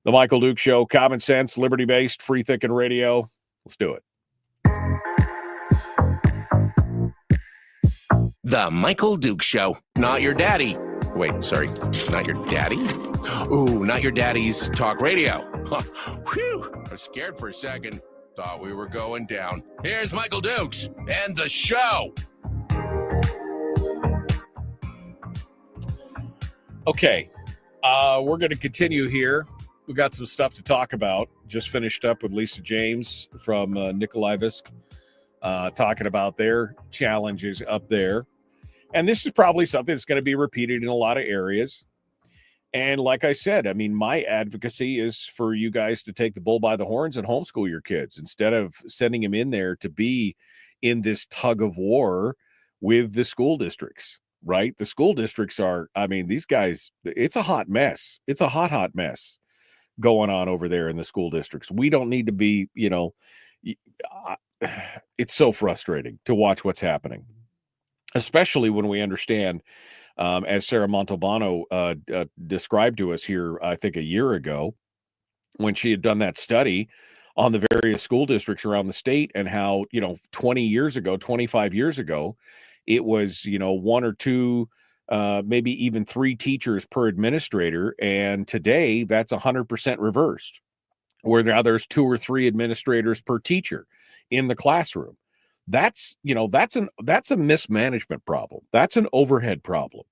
S5: The Michael Duke Show, common sense, liberty-based, free thinking radio. Let's do it.
S1: The Michael Duke Show. Not your daddy. Wait, sorry. Not your daddy? Ooh, not your daddy's talk radio. Whew. I was scared for a second. Thought we were going down. Here's Michael Dukes and the show.
S5: Okay. We're going to continue here. We got some stuff to talk about. Just finished up with Lisa James from Nikolaevsk, talking about their challenges up there. And this is probably something that's going to be repeated in a lot of areas. And like I said, I mean, my advocacy is for you guys to take the bull by the horns and homeschool your kids instead of sending them in there to be in this tug of war with the school districts, right? The school districts are, I mean, these guys, it's a hot mess. It's a hot mess going on over there in the school districts. We don't need to be, it's so frustrating to watch what's happening, especially when we understand, as Sarah Montalbano described to us here, I think a year ago, when she had done that study on the various school districts around the state and how, 20 years ago, 25 years ago, it was, one or two, maybe even three teachers per administrator. And today that's 100% reversed, where now there's two or three administrators per teacher in the classroom. That's a mismanagement problem. That's an overhead problem.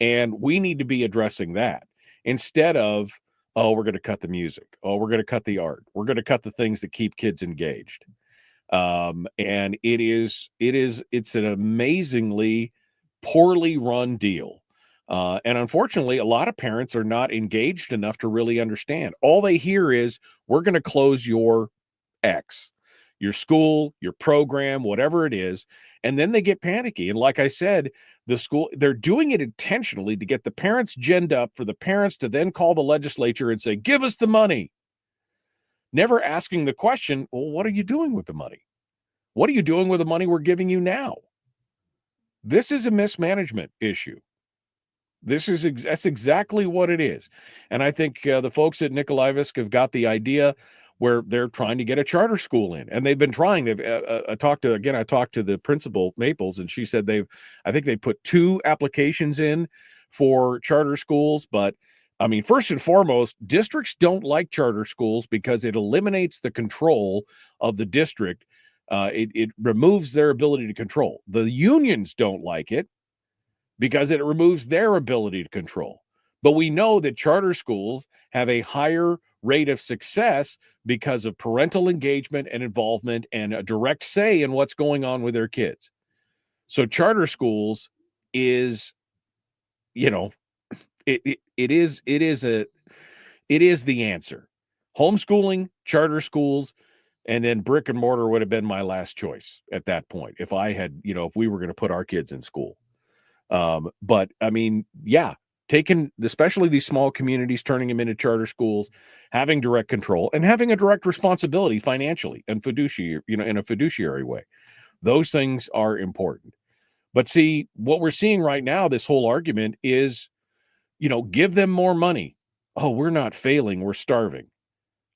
S5: And we need to be addressing that instead of, oh, we're going to cut the music. Oh, we're going to cut the art. We're going to cut the things that keep kids engaged. And it's an amazingly poorly run deal. And unfortunately, a lot of parents are not engaged enough to really understand. All they hear is, we're going to close your X, your school, your program, whatever it is. And then they get panicky. And like I said, the school, they're doing it intentionally to get the parents ginned up for the parents to then call the legislature and say, give us the money. Never asking the question, well, what are you doing with the money? What are you doing with the money we're giving you now? This is a mismanagement issue. That's exactly what it is. And I think the folks at Nikolaevsk have got the idea where they're trying to get a charter school in, and they've been trying. I talked to the principal, Maples, and she said I think they put 2 applications in for charter schools. But I mean, first and foremost, districts don't like charter schools because it eliminates the control of the district. It removes their ability to control. The unions don't like it because it removes their ability to control. But we know that charter schools have a higher rate of success because of parental engagement and involvement and a direct say in what's going on with their kids. So charter schools is, it is the answer. Homeschooling, charter schools, and then brick and mortar would have been my last choice at that point if I had, if we were going to put our kids in school. But I mean, yeah, taking especially these small communities, turning them into charter schools, having direct control and having a direct responsibility financially and fiduciary, in a fiduciary way. Those things are important. But see, what we're seeing right now, this whole argument is, give them more money. Oh, we're not failing. We're starving.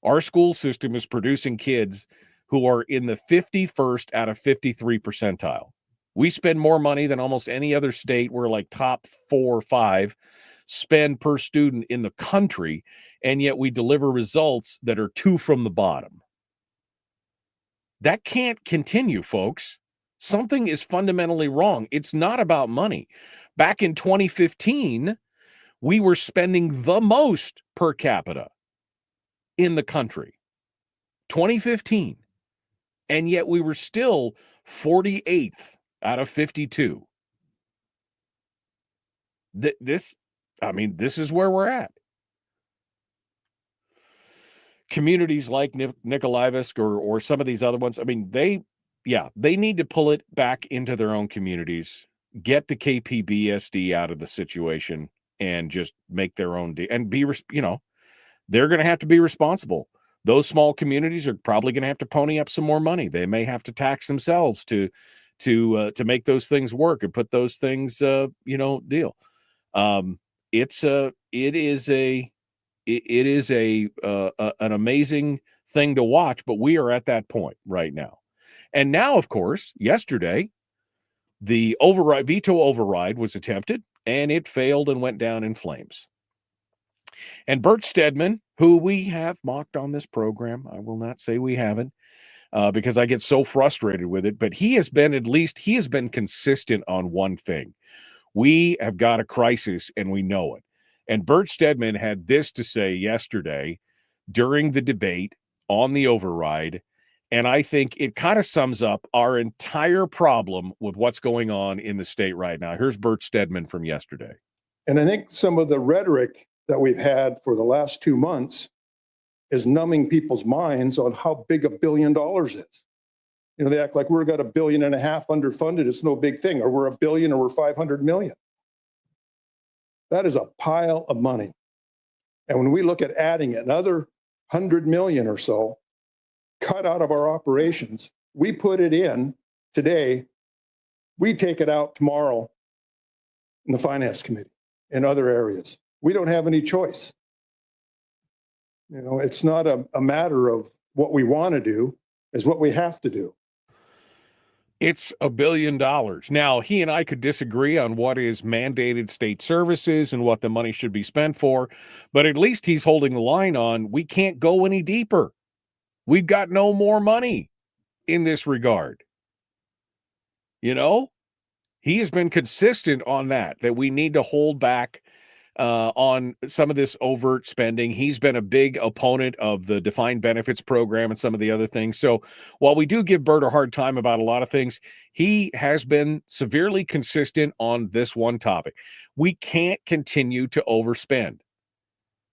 S5: Our school system is producing kids who are in the 51st out of 53 percentile. We spend more money than almost any other state. We're like top 4 or 5 spend per student in the country, and yet we deliver results that are 2 from the bottom. That can't continue, folks. Something is fundamentally wrong. It's not about money. Back in 2015, we were spending the most per capita in the country. 2015. And yet we were still 48th out of 52. This is where we're at. Communities like Nikolaevsk or some of these other ones, I mean, they need to pull it back into their own communities, get the KPBSD out of the situation, and just make their own and be, they're going to have to be responsible. Those small communities are probably going to have to pony up some more money. They may have to tax themselves to make those things work and put those things, deal. It is a it is an amazing thing to watch, but we are at that point right now. And now, of course, yesterday, the veto override was attempted, and it failed and went down in flames. And Bert Stedman, who we have mocked on this program, I will not say we haven't, because I get so frustrated with it, but he has been consistent on one thing. We have got a crisis, and we know it. And Bert Stedman had this to say yesterday during the debate on the override, and I think it kind of sums up our entire problem with what's going on in the state right now. Here's Bert Stedman from yesterday.
S6: And I think some of the rhetoric that we've had for the last 2 months is numbing people's minds on how big $1 billion is. You know, they act like we've got $1.5 billion underfunded. It's no big thing, or we're $1 billion, or we're 500 million. That is a pile of money. And when we look at adding another 100 million or so cut out of our operations, we put it in today, we take it out tomorrow in the finance committee in other areas. We don't have any choice. You know, it's not a matter of what we want to do, it's what we have to do.
S5: It's $1 billion. Now, he and I could disagree on what is mandated state services and what the money should be spent for, but at least he's holding the line on we can't go any deeper. We've got no more money in this regard. You know, he has been consistent on that we need to hold back on some of this overt spending. He's been a big opponent of the defined benefits program and some of the other things. So while we do give Bert a hard time about a lot of things, he has been severely consistent on this one topic. We can't continue to overspend.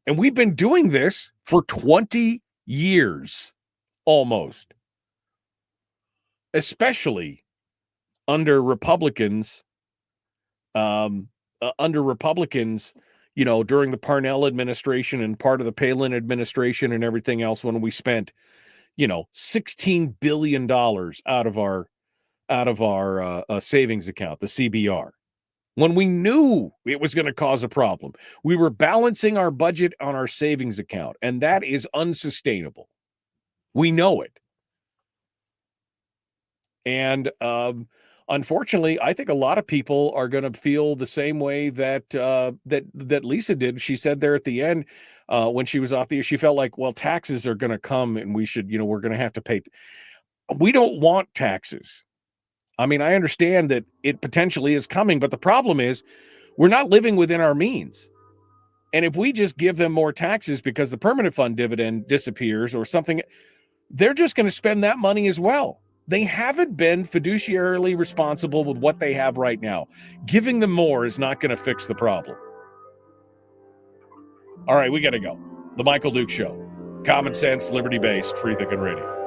S5: And we've been doing this for 20 years almost, especially under Republicans, you know, during the Parnell administration and part of the Palin administration and everything else, when we spent, you know, $16 billion out of our savings account, the CBR, when we knew it was going to cause a problem. We were balancing our budget on our savings account, and that is unsustainable. We know it. And unfortunately, I think a lot of people are going to feel the same way that Lisa did. She said there at the end when she was off the air, she felt like, well, taxes are going to come and we should, you know, we're going to have to pay. We don't want taxes. I mean, I understand that it potentially is coming, but the problem is we're not living within our means. And if we just give them more taxes because the permanent fund dividend disappears or something, they're just going to spend that money as well. They haven't been fiduciarily responsible with what they have right now. Giving them more is not going to fix the problem. All right, we got to go. The Michael Duke Show. Common sense, liberty-based, free thinking radio.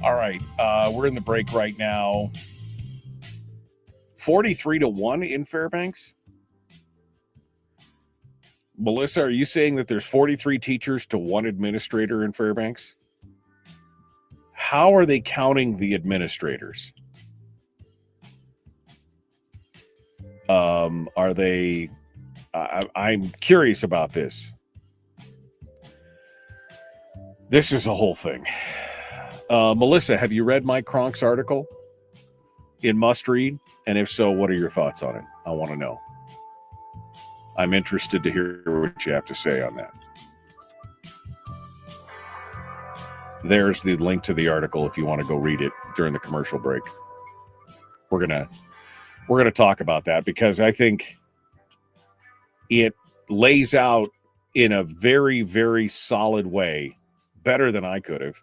S5: All right, we're in the break right now. 43-1 in Fairbanks. Melissa, are you saying that there's 43 teachers to 1 administrator in Fairbanks? How are they counting the administrators? Are they... I'm curious about this. This is a whole thing. Melissa, have you read Mike Cronk's article in Must Read? And if so, what are your thoughts on it? I want to know. I'm interested to hear what you have to say on that. There's the link to the article if you want to go read it during the commercial break. We're gonna talk about that because I think it lays out in a very, very solid way, better than I could have,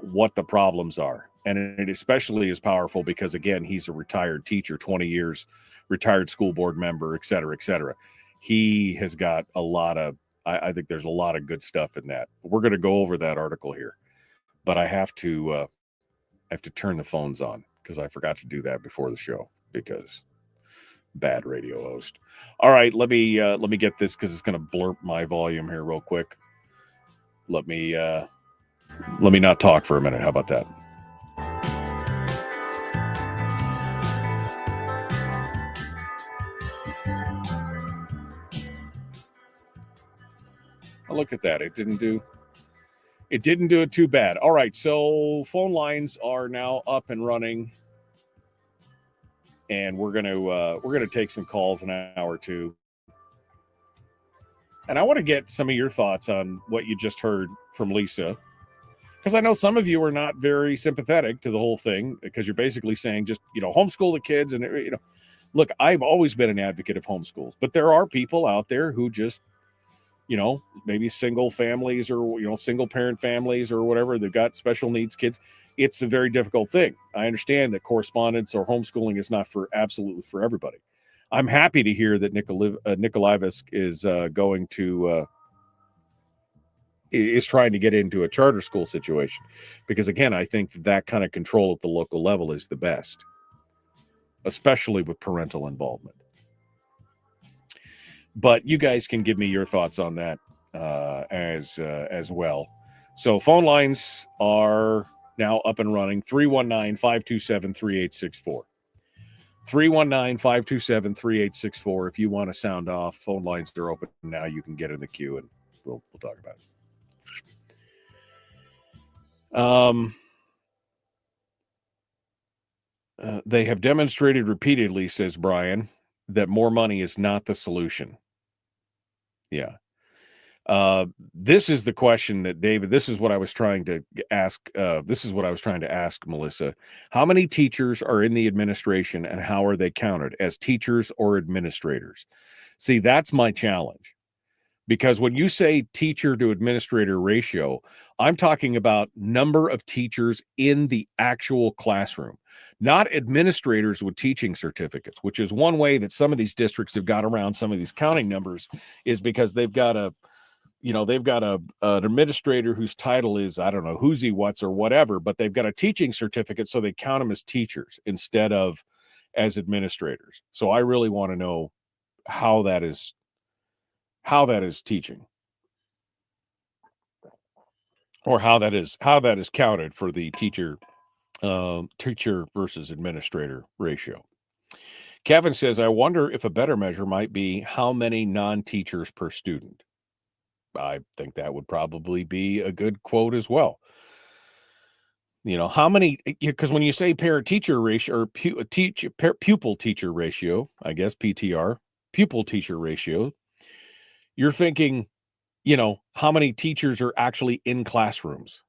S5: what the problems are. And it especially is powerful because, again, he's a retired teacher, 20 years, retired school board member, et cetera, et cetera. He has got a lot of, I think there's a lot of good stuff in that. We're going to go over that article here, but I have to turn the phones on because I forgot to do that before the show because Bad radio host. All right, let me get this because it's going to blurp my volume here real quick. Let me not talk for a minute. How about that? Oh, look at that. It didn't do it too bad. All right, so phone lines are now up and running, and we're gonna take some calls in an hour or two. And I want to get some of your thoughts on what you just heard from Lisa, because I know some of you are not very sympathetic to the whole thing, because you're basically saying just, homeschool the kids. And, look, I've always been an advocate of homeschools, but there are people out there who just, maybe single families or, single parent families or whatever, they've got special needs kids. It's a very difficult thing. I understand that correspondence or homeschooling is not absolutely for everybody. I'm happy to hear that Nikolaevsk is going to is trying to get into a charter school situation, because again, I think that kind of control at the local level is the best, especially with parental involvement. But you guys can give me your thoughts on that as well. So phone lines are now up and running. 319-527-3864. 319-527-3864. If you want to sound off, phone lines are open now. You can get in the queue and we'll talk about it. They have demonstrated repeatedly, says Brian, that more money is not the solution. Yeah. This is the question that David, this is what I was trying to ask. Melissa. How many teachers are in the administration and how are they counted, as teachers or administrators? See, that's my challenge. Because when you say teacher to administrator ratio, I'm talking about number of teachers in the actual classroom, not administrators with teaching certificates, which is one way that some of these districts have got around some of these counting numbers, is because they've got an administrator whose title is, I don't know, who's he, what's, or whatever, but they've got a teaching certificate, so they count them as teachers instead of as administrators. So I really want to know how that is teaching, or how that is counted for the teacher versus administrator ratio. Kevin says, I wonder if a better measure might be how many non-teachers per student. I think that would probably be a good quote as well. How many, because when you say parent-teacher ratio or pupil-teacher ratio, I guess PTR, pupil-teacher ratio, you're thinking, how many teachers are actually in classrooms?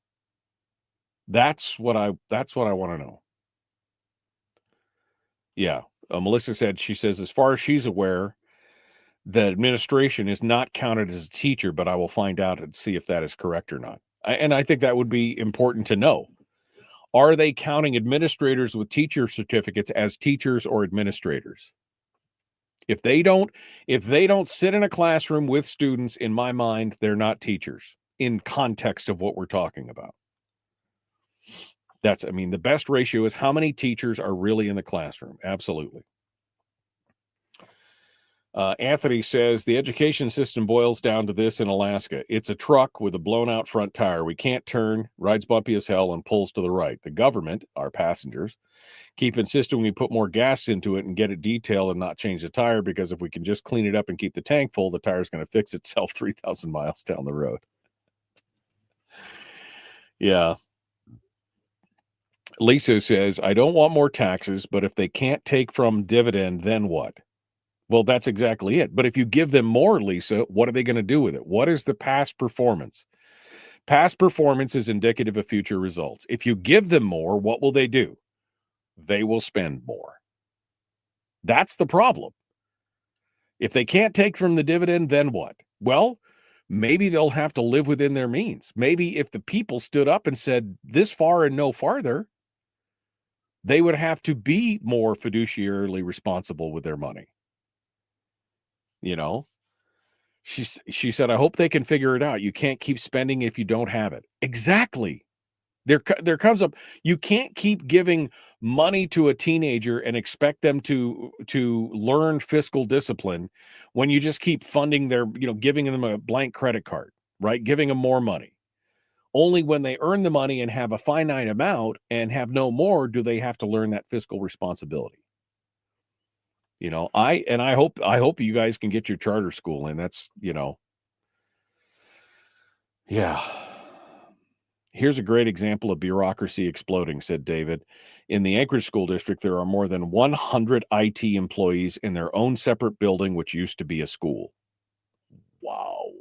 S5: That's what I want to know. Yeah. Melissa says, as far as she's aware, the administration is not counted as a teacher, but I will find out and see if that is correct or not. And I think that would be important to know. Are they counting administrators with teacher certificates as teachers or administrators? If they don't sit in a classroom with students, in my mind, they're not teachers in context of what we're talking about. The best ratio is how many teachers are really in the classroom. Absolutely. Anthony says the education system boils down to this in Alaska. It's a truck with a blown out front tire. We can't turn, rides bumpy as hell, and pulls to the right. The government, our passengers, keep insisting we put more gas into it and get it detailed and not change the tire, because if we can just clean it up and keep the tank full, the tire's going to fix itself 3,000 miles down the road. Yeah. Lisa says, I don't want more taxes, but if they can't take from dividend, then what? Well, that's exactly it. But if you give them more, Lisa, what are they going to do with it? What is the past performance? Past performance is indicative of future results. If you give them more, what will they do? They will spend more. That's the problem. If they can't take from the dividend, then what? Well, maybe they'll have to live within their means. Maybe if the people stood up and said this far and no farther, they would have to be more fiduciarily responsible with their money. She said, I hope they can figure it out. You can't keep spending if you don't have it. Exactly. There comes up, you can't keep giving money to a teenager and expect them to learn fiscal discipline when you just keep funding their, giving them a blank credit card, right? Giving them more money. Only when they earn the money and have a finite amount and have no more do they have to learn that fiscal responsibility. I hope you guys can get your charter school in. That's, yeah. Here's a great example of bureaucracy exploding, said David. In the Anchorage School District, there are more than 100 IT employees in their own separate building, which used to be a school. Wow.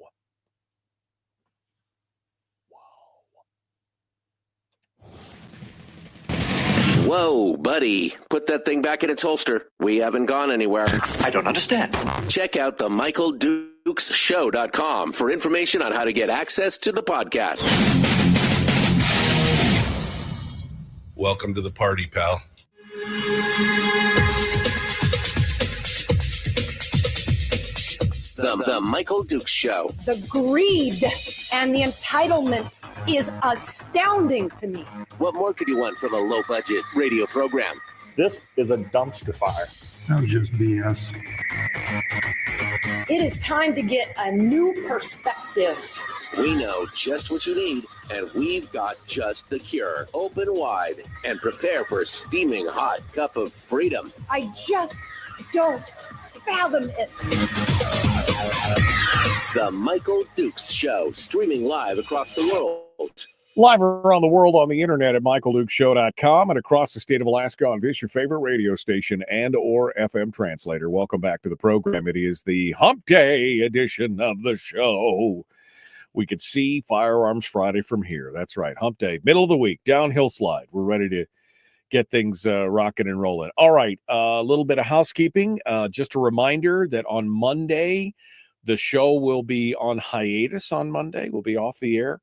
S1: Whoa, buddy. Put that thing back in its holster. We haven't gone anywhere.
S3: I don't understand.
S1: Check out the MichaelDukesShow.com for information on how to get access to the podcast.
S8: Welcome to the party, pal.
S1: The Michael Dukes Show.
S4: The greed and the entitlement is astounding to me.
S1: What more could you want from a low-budget radio program?
S9: This is a dumpster fire.
S6: That was just BS.
S4: It is time to get a new perspective.
S1: We know just what you need, and we've got just the cure. Open wide and prepare for a steaming hot cup of freedom.
S4: I just don't fathom it.
S1: The Michael Dukes Show, streaming live across the world.
S5: Live around the world on the internet at MichaelDukesShow.com and across the state of Alaska on this, your favorite radio station and or FM translator. Welcome back to the program. It is the Hump Day edition of the show. We could see Firearms Friday from here. That's right. Hump Day, middle of the week, downhill slide. We're ready to get things rocking and rolling. All right. A little bit of housekeeping. Just a reminder that on Monday, the show will be on hiatus on Monday. We'll be off the air.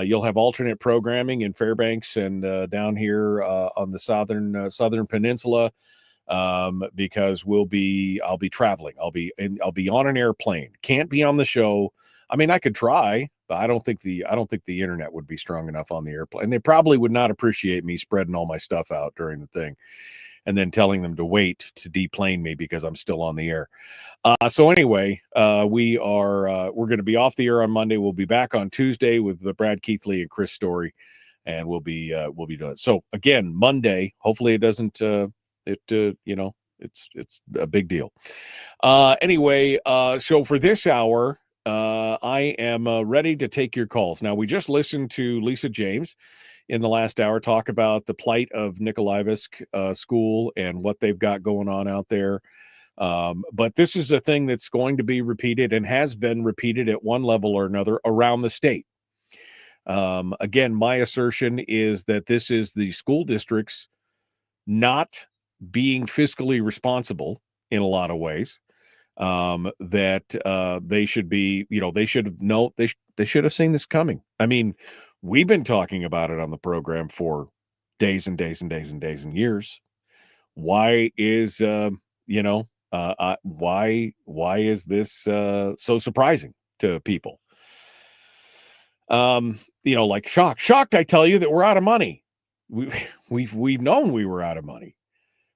S5: You'll have alternate programming in Fairbanks and down here on the southern peninsula because I'll be traveling. I'll be on an airplane. Can't be on the show. I mean, I could try, but I don't think the internet would be strong enough on the airplane. And they probably would not appreciate me spreading all my stuff out during the thing and then telling them to wait to deplane me because I'm still on the air. So anyway, we're going to be off the air on Monday. We'll be back on Tuesday with Brad Keithley and Chris Story, and we'll be doing it. So again, Monday, hopefully it doesn't, it's a big deal. Anyway, so for this hour, I am ready to take your calls. Now, we just listened to Lisa James in the last hour talk about the plight of Nikolaevsk School and what they've got going on out there. But this is a thing that's going to be repeated and has been repeated at one level or another around the state. Again, my assertion is that this is the school districts not being fiscally responsible in a lot of ways. That they should be, they should have they should have seen this coming. I mean, we've been talking about it on the program for days and days and days and days and years. Why is why is this so surprising to people? Like shocked. I tell you that we're out of money. We've known we were out of money.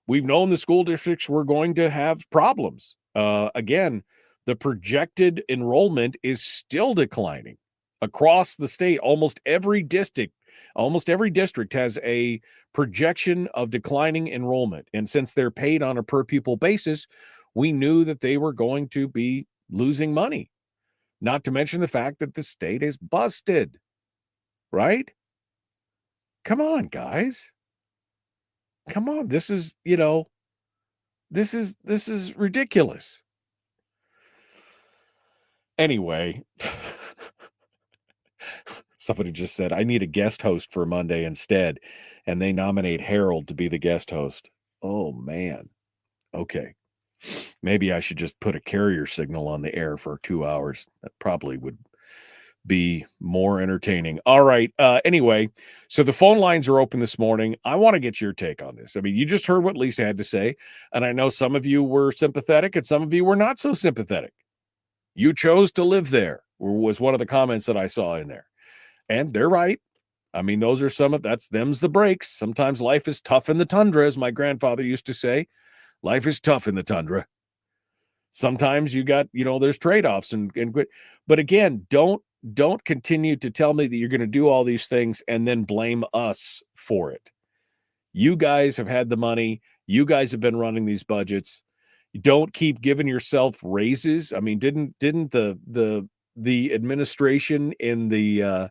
S5: We've known the school districts were going to have problems. Again, the projected enrollment is still declining across the state. Almost every district has a projection of declining enrollment. And since they're paid on a per pupil basis, we knew that they were going to be losing money. Not to mention the fact that the state is busted, right? Come on, guys. Come on. This is ridiculous. Anyway, somebody just said, I need a guest host for Monday instead. And they nominate Harold to be the guest host. Oh, man. Okay. Maybe I should just put a carrier signal on the air for 2 hours. That probably would be more entertaining. All right. Anyway, so the phone lines are open this morning. I want to get your take on this. I mean, you just heard what Lisa had to say, and I know some of you were sympathetic and some of you were not so sympathetic. You chose to live there, was one of the comments that I saw in there. And they're right. I mean, those are them's the breaks. Sometimes life is tough in the tundra, as my grandfather used to say. Life is tough in the tundra. Sometimes you got, there's trade-offs and but again, don't continue to tell me that you're going to do all these things and then blame us for it. You guys have had the money. You guys have been running these budgets. Don't keep giving yourself raises. I mean, didn't the administration in the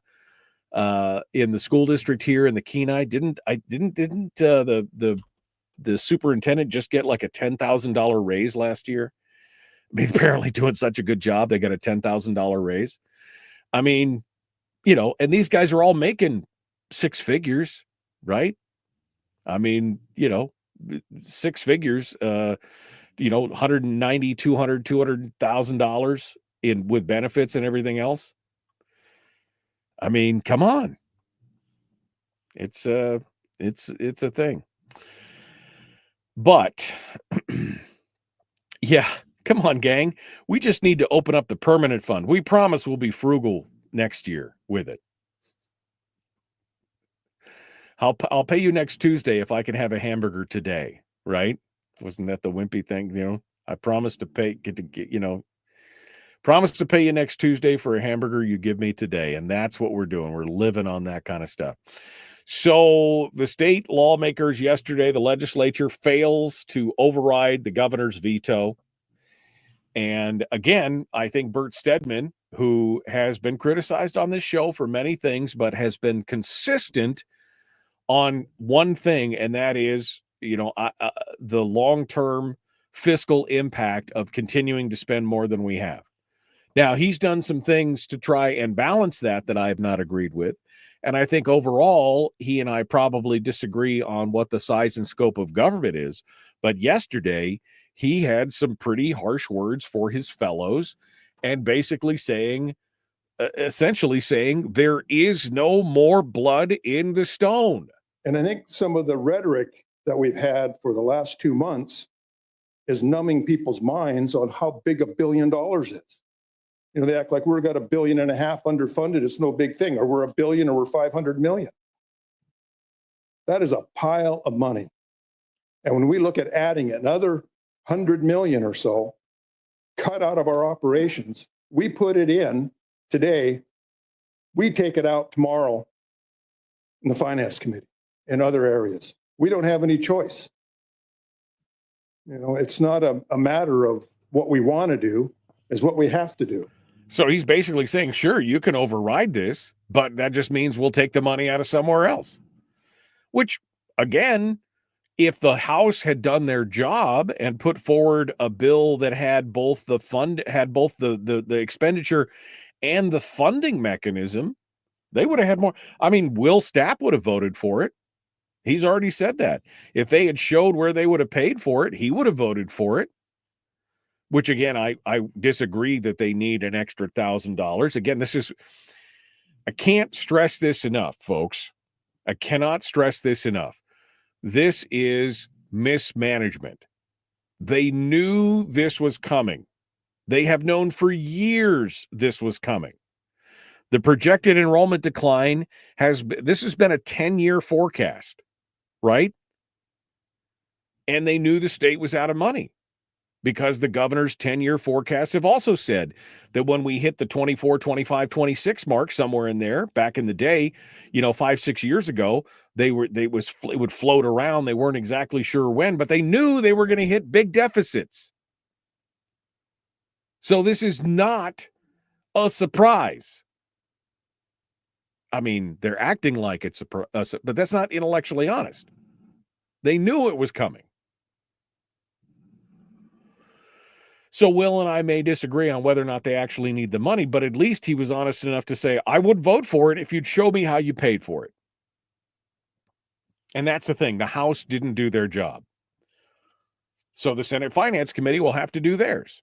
S5: school district here in the Kenai, didn't the superintendent just get like a $10,000 raise last year? I mean, apparently doing such a good job, they got a $10,000 raise. I mean, and these guys are all making six figures, right? I mean, six figures, 190, 200, $200,000 with benefits and everything else. I mean, come on. It's a thing. But yeah, come on, gang. We just need to open up the permanent fund. We promise we'll be frugal next year with it. I'll pay you next Tuesday if I can have a hamburger today, right? Wasn't that the wimpy thing? I promise to pay promise to pay you next Tuesday for a hamburger you give me today. And that's what we're doing. We're living on that kind of stuff. So the state lawmakers yesterday, the legislature fails to override the governor's veto. And again, I think Bert Stedman, who has been criticized on this show for many things, but has been consistent on one thing, and that is, the long-term fiscal impact of continuing to spend more than we have. Now, he's done some things to try and balance that I have not agreed with. And I think overall, he and I probably disagree on what the size and scope of government is. But yesterday, he had some pretty harsh words for his fellows and basically essentially saying there is no more blood in the stone.
S6: And I think some of the rhetoric that we've had for the last 2 months is numbing people's minds on how big $1 billion is. They act like we've got $1.5 billion underfunded. It's no big thing, or we're $1 billion, or we're 500 million. That is a pile of money. And when we look at adding another 100 million or so cut out of our operations, we put it in today, we take it out tomorrow in the finance committee, in other areas. We don't have any choice. It's not a matter of what we want to do, it's what we have to do.
S5: So he's basically saying, sure, you can override this, but that just means we'll take the money out of somewhere else. Which, again, if the House had done their job and put forward a bill that had both the expenditure and the funding mechanism, they would have had more. I mean, Will Stapp would have voted for it. He's already said that. If they had showed where they would have paid for it, he would have voted for it. Which, again, I disagree that they need an extra $1,000. Again, I can't stress this enough, folks. I cannot stress this enough. This is mismanagement. They knew this was coming. They have known for years this was coming. The projected enrollment decline this has been a 10-year forecast, right? And they knew the state was out of money because the governor's 10-year forecasts have also said that when we hit the 24, 25, 26 mark, somewhere in there, back in the day, 5-6 years ago, it would float around. They weren't exactly sure when, but they knew they were going to hit big deficits. So this is not a surprise. I mean, they're acting like it's but that's not intellectually honest. They knew it was coming. So Will and I may disagree on whether or not they actually need the money, but at least he was honest enough to say, I would vote for it if you'd show me how you paid for it. And that's the thing. The House didn't do their job. So the Senate Finance Committee will have to do theirs.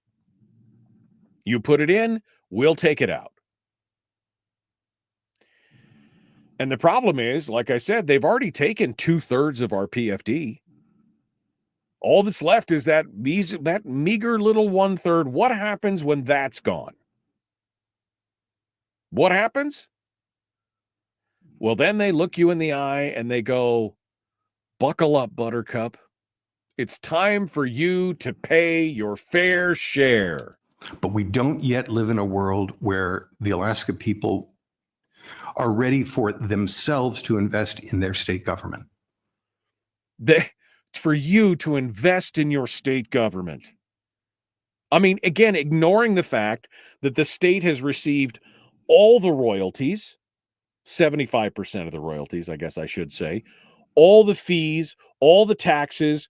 S5: You put it in, we'll take it out. And the problem is, like I said, they've already taken 2/3 of our PFD. All that's left is that meager little 1/3. What happens when that's gone? What happens? Well, then they look you in the eye and they go, buckle up, Buttercup. It's time for you to pay your fair share.
S3: But we don't yet live in a world where the Alaska people are ready for themselves to invest in their state government.
S5: For you to invest in your state government. I mean, again, ignoring the fact that the state has received all the royalties, 75% of the royalties, I guess I should say, all the fees, all the taxes,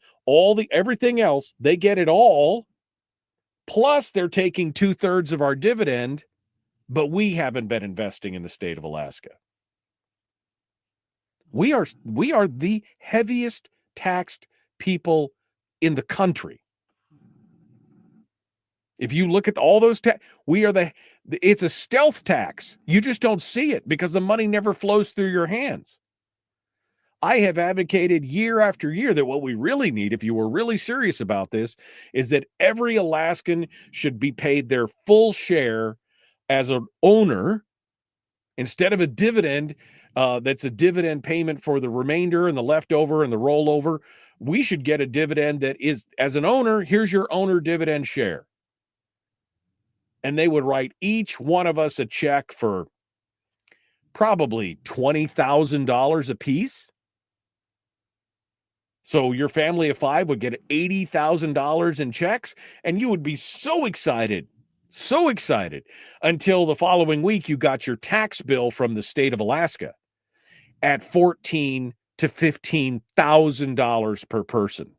S5: everything else, they get it all. Plus, they're taking 2/3 of our dividend, but we haven't been investing in the state of Alaska. We are the heaviest taxed people in the country. If you look at all those it's a stealth tax. You just don't see it because the money never flows through your hands. I have advocated year after year that what we really need, if you were really serious about this, is that every Alaskan should be paid their full share as an owner instead of a dividend. That's a dividend payment for the remainder and the leftover and the rollover. We should get a dividend that is, as an owner, here's your owner dividend share. And they would write each one of us a check for probably $20,000 a piece. So your family of 5 would get $80,000 in checks, and you would be so excited until the following week you got your tax bill from the state of Alaska at $14,000 to $15,000 per person.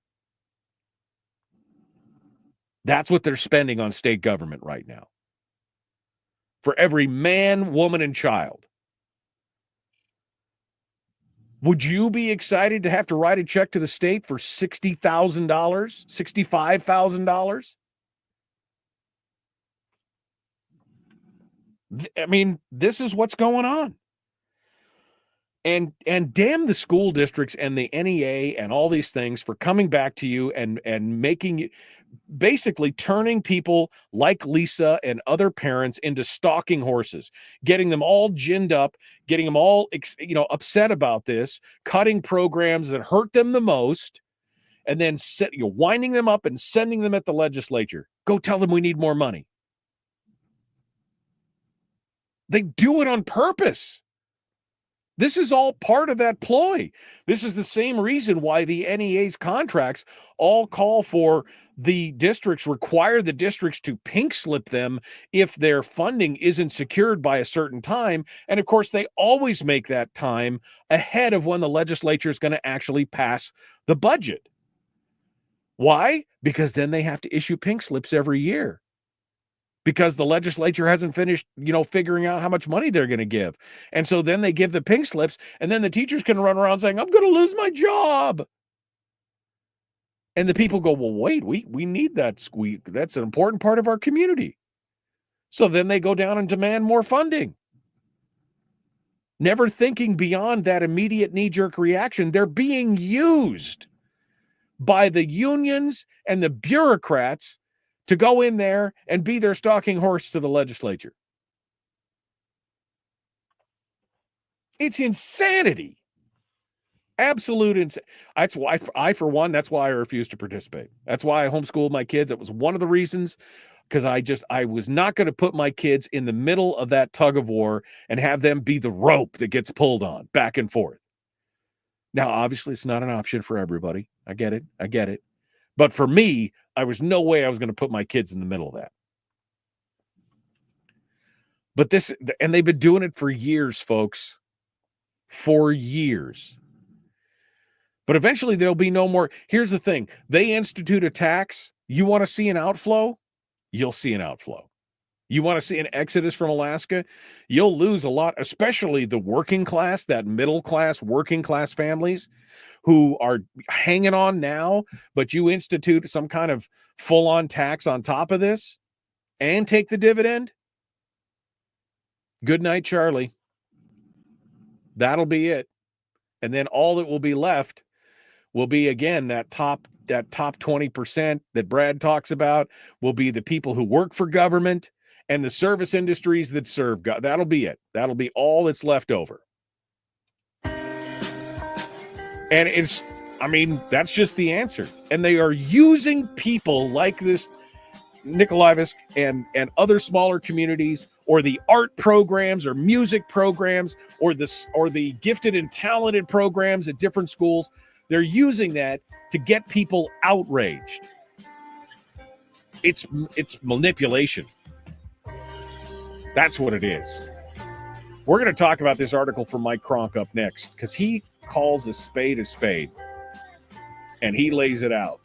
S5: That's what they're spending on state government right now. For every man, woman, and child. Would you be excited to have to write a check to the state for $60,000, $65,000? I mean, this is what's going on. And damn the school districts and the NEA and all these things for coming back to you and making you, basically turning people like Lisa and other parents into stalking horses, getting them all ginned up, getting them all upset about this, cutting programs that hurt them the most, and then winding them up and sending them at the legislature. Go tell them we need more money. They do it on purpose. This is all part of that ploy. This is the same reason why the NEA's contracts all call for require the districts to pink slip them if their funding isn't secured by a certain time. And of course, they always make that time ahead of when the legislature is going to actually pass the budget. Why? Because then they have to issue pink slips every year. Because the legislature hasn't finished, figuring out how much money they're going to give. And so then they give the pink slips, and then the teachers can run around saying, I'm going to lose my job. And the people go, well, wait, we need that. That's an important part of our community. So then they go down and demand more funding. Never thinking beyond that immediate knee-jerk reaction. They're being used by the unions and the bureaucrats to go in there and be their stalking horse to the legislature. It's insanity. Absolute insanity. That's why that's why I refuse to participate. That's why I homeschooled my kids. It was one of the reasons, because I was not going to put my kids in the middle of that tug of war and have them be the rope that gets pulled on back and forth. Now, obviously, it's not an option for everybody. I get it. But for me, I was no way I was going to put my kids in the middle of that. But and they've been doing it for years, folks. For years. But eventually there'll be no more. Here's the thing. They institute a tax. You want to see an outflow? You'll see an outflow. You want to see an exodus from Alaska? You'll lose a lot, especially the working class, that middle class, working class families who are hanging on now, but you institute some kind of full-on tax on top of this and take the dividend. Good night, Charlie. That'll be it. And then all that will be left will be, again, that top 20% that Brad talks about will be the people who work for government and the service industries that serve God. That'll be it. That'll be all that's left over. And that's just the answer. And they are using people like this Nikolaevsk and other smaller communities, or the art programs or music programs, or the gifted and talented programs at different schools. They're using that to get people outraged. It's manipulation. That's what it is. We're going to talk about this article from Mike Cronk up next, because he calls a spade, and he lays it out.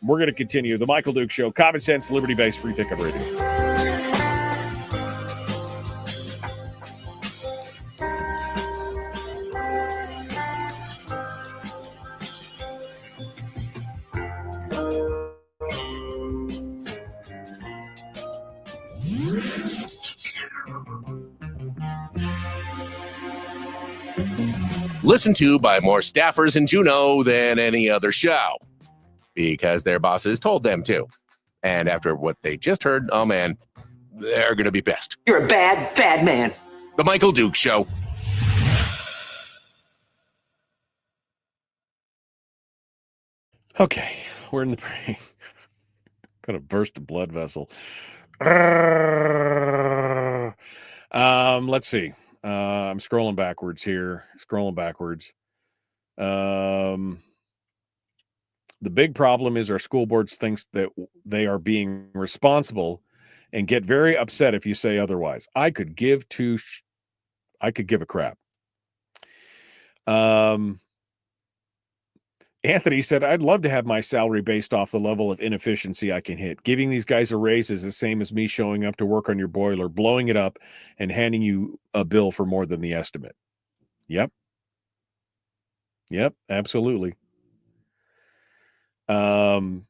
S5: We're going to continue. The Michael Duke Show, common sense, liberty-based, free pickup radio.
S1: Listened to by more staffers in Juneau than any other show, because their bosses told them to. And after what they just heard, oh man, they're going to be pissed.
S10: You're a bad, bad man.
S1: The Michael Duke Show.
S5: Okay, we're in the break. Gonna burst a blood vessel. Let's see. I'm scrolling backwards here. The big problem is our school boards thinks that they are being responsible and get very upset if you say otherwise. I could give a crap. Anthony said, I'd love to have my salary based off the level of inefficiency I can hit. Giving these guys a raise is the same as me showing up to work on your boiler, blowing it up, and handing you a bill for more than the estimate. Yep, absolutely. And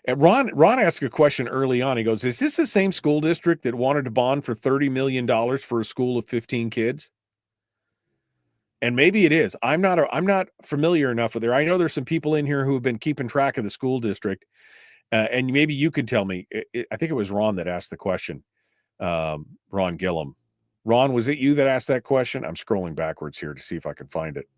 S5: Ron asked a question early on. He goes, is this the same school district that wanted to bond for $30 million for a school of 15 kids? And maybe it is. I'm not familiar enough with it. I know there's some people in here who have been keeping track of the school district, and maybe you can tell me. I think it was Ron that asked the question. Ron Gillum. Ron, was it you that asked that question? I'm scrolling backwards here to see if I can find it.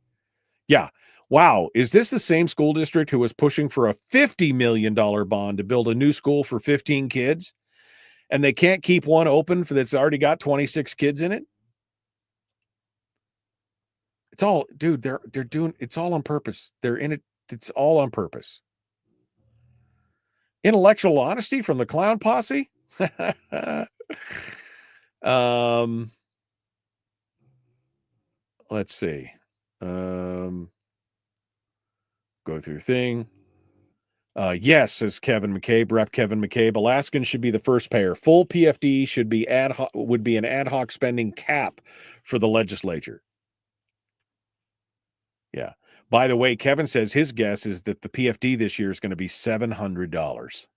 S5: Yeah. Wow. Is this the same school district who was pushing for a $50 million bond to build a new school for 15 kids, and they can't keep one open that's already got 26 kids in it? It's all, dude, they're doing, it's all on purpose. They're in it. It's all on purpose. Intellectual honesty from the clown posse. Let's see. Go through thing. Yes, says Kevin McCabe, Rep. Kevin McCabe. Alaskans should be the first payer. Full PFD should be would be an ad hoc spending cap for the legislature. Yeah. By the way, Kevin says his guess is that the PFD this year is going to be $700.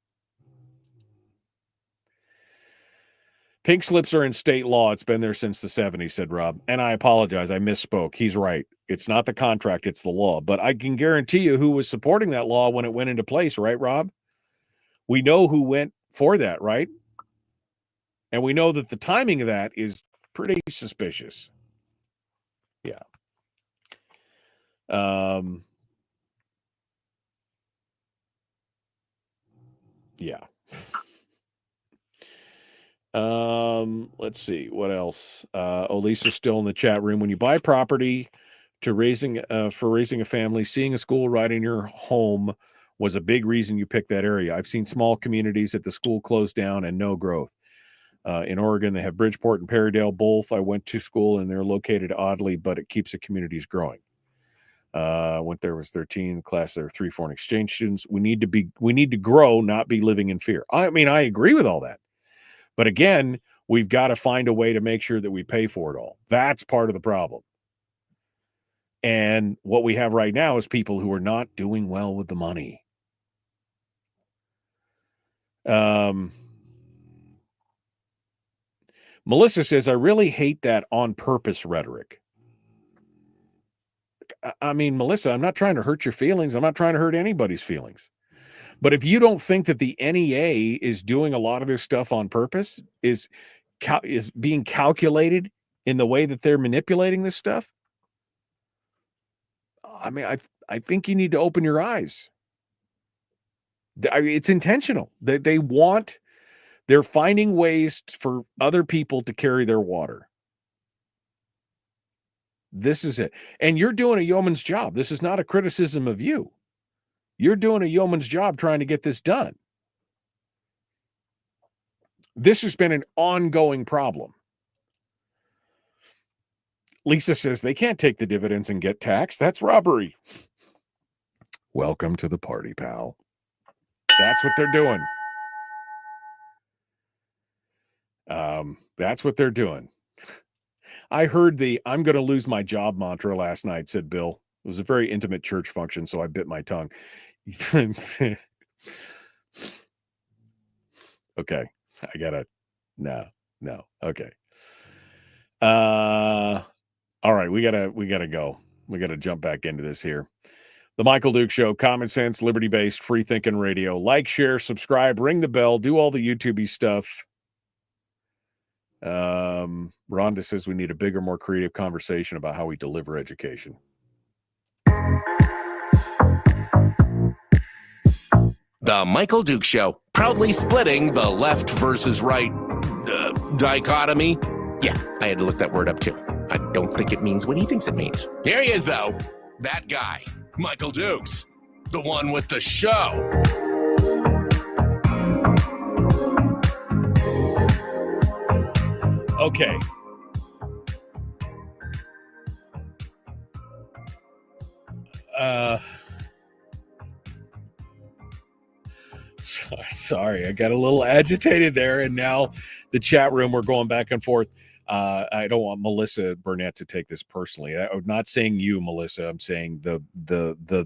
S5: Pink slips are in state law. It's been there since the 70s, said Rob. And I apologize. I misspoke. He's right. It's not the contract. It's the law. But I can guarantee you who was supporting that law when it went into place, right, Rob? We know who went for that, right? And we know that the timing of that is pretty suspicious. Yeah. Yeah. Let's see what else. Lisa's still in the chat room. When you buy property for raising a family, seeing a school right in your home was a big reason you picked that area. I've seen small communities that the school closed down and no growth. In Oregon, they have Bridgeport and Perrydale both. I went to school and they're located oddly, but it keeps the communities growing. Went there, was 13 class. There were 3 foreign exchange students. We need to grow, not be living in fear. I mean, I agree with all that. But again, we've got to find a way to make sure that we pay for it all. That's part of the problem. And what we have right now is people who are not doing well with the money. Melissa says, I really hate that on purpose rhetoric. I mean, Melissa, I'm not trying to hurt your feelings. I'm not trying to hurt anybody's feelings. But if you don't think that the NEA is doing a lot of this stuff on purpose, is being calculated in the way that they're manipulating this stuff, I mean, I think you need to open your eyes. It's intentional. They're finding ways for other people to carry their water. This is it. And you're doing a yeoman's job. This is not a criticism of you. You're doing a yeoman's job trying to get this done. This has been an ongoing problem. Lisa says they can't take the dividends and get taxed. That's robbery. Welcome to the party, pal. That's what they're doing. That's what they're doing. I heard the "I'm going to lose my job" mantra last night, said Bill. It was a very intimate church function, so I bit my tongue. Okay. I gotta, no. Okay. All right. We gotta go. We gotta jump back into this here. The Michael Duke Show, common sense, liberty-based, free-thinking radio. Like, share, subscribe, ring the bell, do all the YouTube-y stuff. Rhonda says we need a bigger, more creative conversation about how we deliver education.
S1: The Michael Duke Show, proudly splitting the left versus right dichotomy. Yeah, I had to look that word up too. I don't think it means what he thinks it means. Here he is, though. That guy, Michael Dukes, the one with the show.
S5: Okay. Sorry, I got a little agitated there, and now the chat room, we're going back and forth. I don't want Melissa Burnett to take this personally. I'm not saying you, Melissa. I'm saying the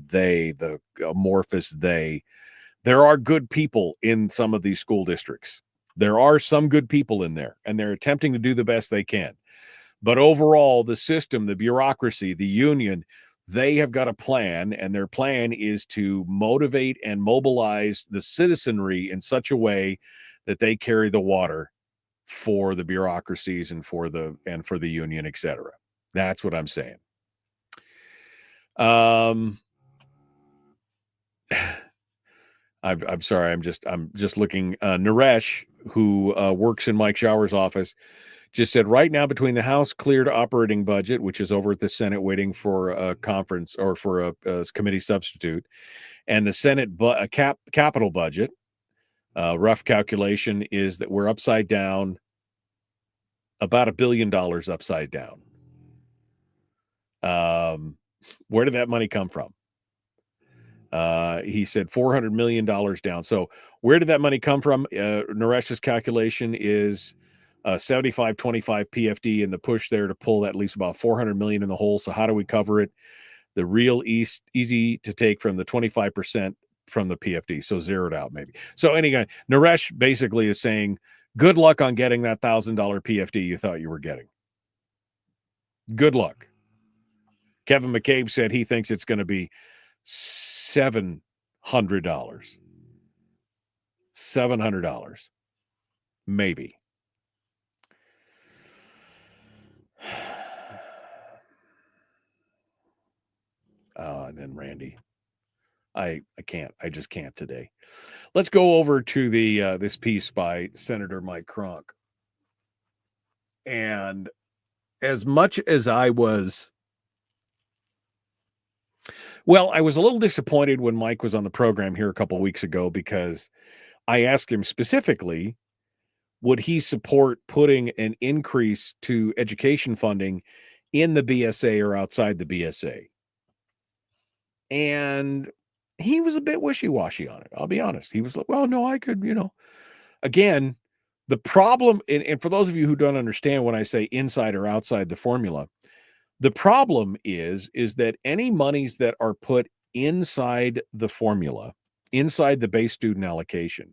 S5: they, the amorphous they. There are good people in some of these school districts. There are some good people in there, and they're attempting to do the best they can. But overall, the system, the bureaucracy, the union, they have got a plan, and their plan is to motivate and mobilize the citizenry in such a way that they carry the water for the bureaucracies and for the union, etc. That's what I'm saying. I'm sorry. I'm just looking. Naresh, who works in Mike Shower's office, just said right now between the House cleared operating budget, which is over at the Senate waiting for a conference or for a committee substitute, and the Senate capital budget, rough calculation is that we're upside down, about $1 billion upside down. Where did that money come from? He said $400 million down. So where did that money come from? Naresh's calculation is 75-25 PFD, and the push there to pull that leaves about $400 million in the hole. So how do we cover it? The real easy to take from the 25% from the PFD. So zeroed out maybe. So anyway, Naresh basically is saying, good luck on getting that $1,000 PFD you thought you were getting. Good luck. Kevin McCabe said he thinks it's going to be $700. $700. Maybe. And then Randy. I can't. I just can't today. Let's go over to the this piece by Senator Mike Cronk. And as much as I was a little disappointed when Mike was on the program here a couple of weeks ago, because I asked him specifically, would he support putting an increase to education funding in the BSA or outside the BSA? And he was a bit wishy-washy on it. I'll be honest. He was like, well, no, I could, again, the problem, and for those of you who don't understand when I say inside or outside the formula, the problem is that any monies that are put inside the formula, inside the base student allocation,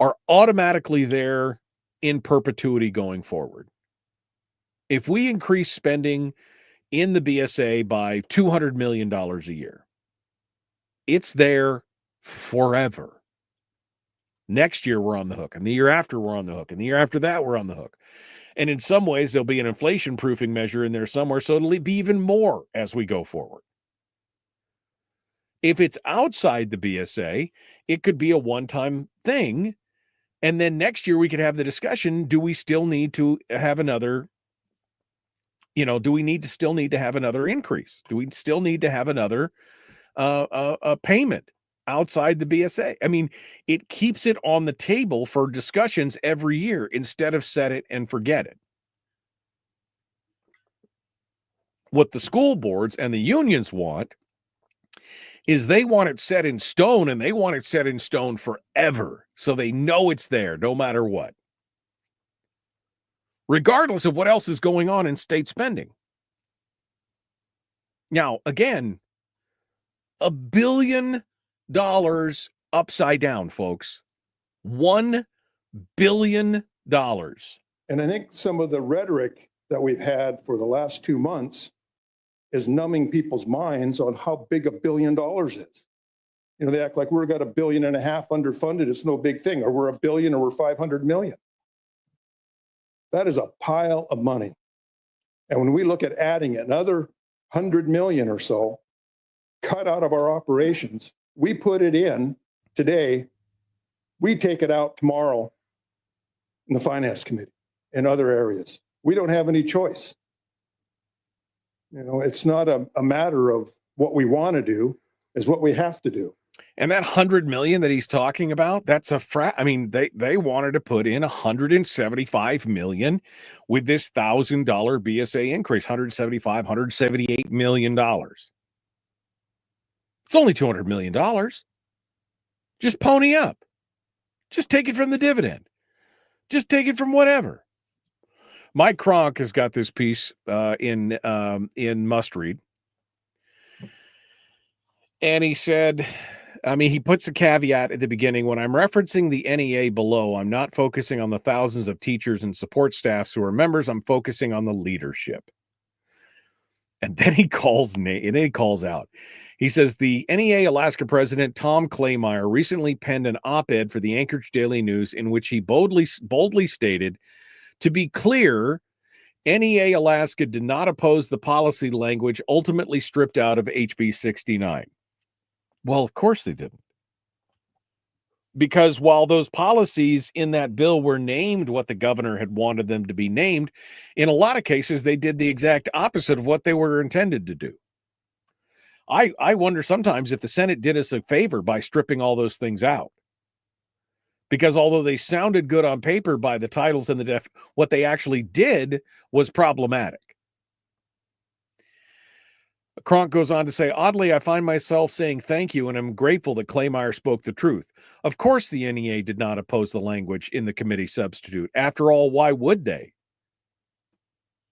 S5: are automatically there in perpetuity going forward. If we increase spending in the BSA by $200 million a year, it's there forever. Next year, we're on the hook. And the year after, we're on the hook. And the year after that, we're on the hook. And in some ways, there'll be an inflation proofing measure in there somewhere, so it'll be even more as we go forward. If it's outside the BSA, it could be a one-time thing. And then next year we could have the discussion, do we still need to have another, do we still need to have another increase? Do we still need to have another payment outside the BSA? I mean, it keeps it on the table for discussions every year instead of set it and forget it. What the school boards and the unions want is they want it set in stone, and they want it set in stone forever, so they know it's there no matter what, regardless of what else is going on in state spending. Now, again, $1 billion upside down, folks. $1 billion.
S6: And I think some of the rhetoric that we've had for the last 2 months is numbing people's minds on how big $1 billion is. They act like we've got $1.5 billion underfunded. It's no big thing, or we're $1 billion, or we're 500 million. That is a pile of money. And when we look at adding another 100 million or so cut out of our operations, we put it in today, we take it out tomorrow in the finance committee and other areas. We don't have any choice. It's not a matter of what we want to do, is what we have to do.
S5: And that 100 million that he's talking about, that's they wanted to put in 175 million with this $1,000 BSA increase, 178 million dollars. It's only $200 million. Just pony up. Just take it from the dividend. Just take it from whatever. Mike Kronk has got this piece in Must Read. And he said, he puts a caveat at the beginning. When I'm referencing the NEA below, I'm not focusing on the thousands of teachers and support staffs who are members. I'm focusing on the leadership. And then he calls out. He says, the NEA Alaska president, Tom Claymire, recently penned an op-ed for the Anchorage Daily News in which he boldly stated, to be clear, NEA Alaska did not oppose the policy language ultimately stripped out of HB 69. Well, of course they didn't. Because while those policies in that bill were named what the governor had wanted them to be named, in a lot of cases, they did the exact opposite of what they were intended to do. I wonder sometimes if the Senate did us a favor by stripping all those things out. Because although they sounded good on paper by the titles and what they actually did was problematic. Kronk goes on to say, oddly, I find myself saying thank you and I'm grateful that Claymire spoke the truth. Of course, the NEA did not oppose the language in the committee substitute. After all, why would they?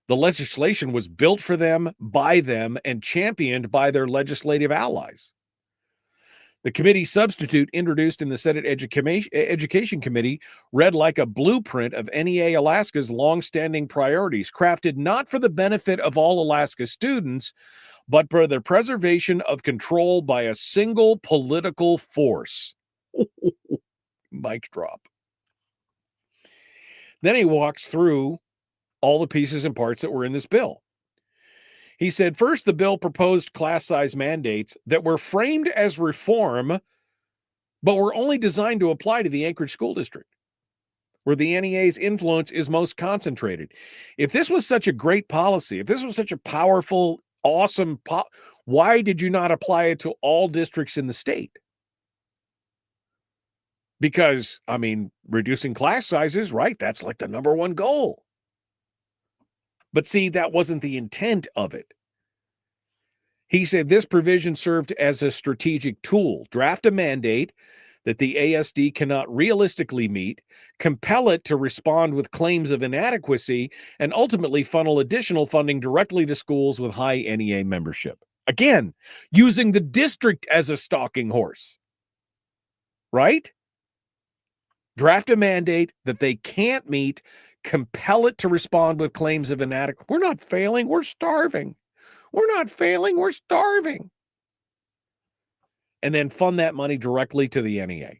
S5: The legislation was built for them, by them, and championed by their legislative allies. The committee substitute introduced in the Senate Education Committee read like a blueprint of NEA Alaska's longstanding priorities, crafted not for the benefit of all Alaska students, but for the preservation of control by a single political force. Mic drop. Then he walks through all the pieces and parts that were in this bill. He said, first, the bill proposed class size mandates that were framed as reform, but were only designed to apply to the Anchorage School District, where the NEA's influence is most concentrated. If this was such a great policy, if this was such a powerful, awesome, why did you not apply it to all districts in the state? Because, reducing class sizes, right? That's like the number one goal. But see, that wasn't the intent of it. He said this provision served as a strategic tool. Draft a mandate that the ASD cannot realistically meet, compel it to respond with claims of inadequacy, and ultimately funnel additional funding directly to schools with high NEA membership. Again, using the district as a stalking horse. Right? Draft a mandate that they can't meet, compel it to respond with claims of inadequacy. We're not failing, we're starving. We're not failing, we're starving. And then fund that money directly to the NEA.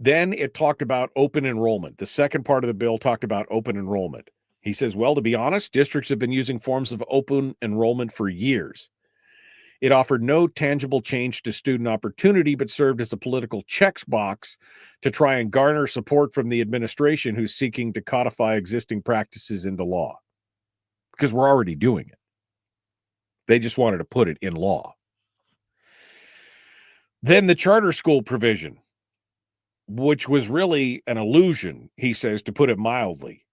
S5: Then it talked about open enrollment. The second part of the bill talked about open enrollment. He says, well, to be honest, districts have been using forms of open enrollment for years. It offered no tangible change to student opportunity, but served as a political checkbox to try and garner support from the administration who's seeking to codify existing practices into law. Because we're already doing it. They just wanted to put it in law. Then the charter school provision, which was really an illusion, he says, to put it mildly.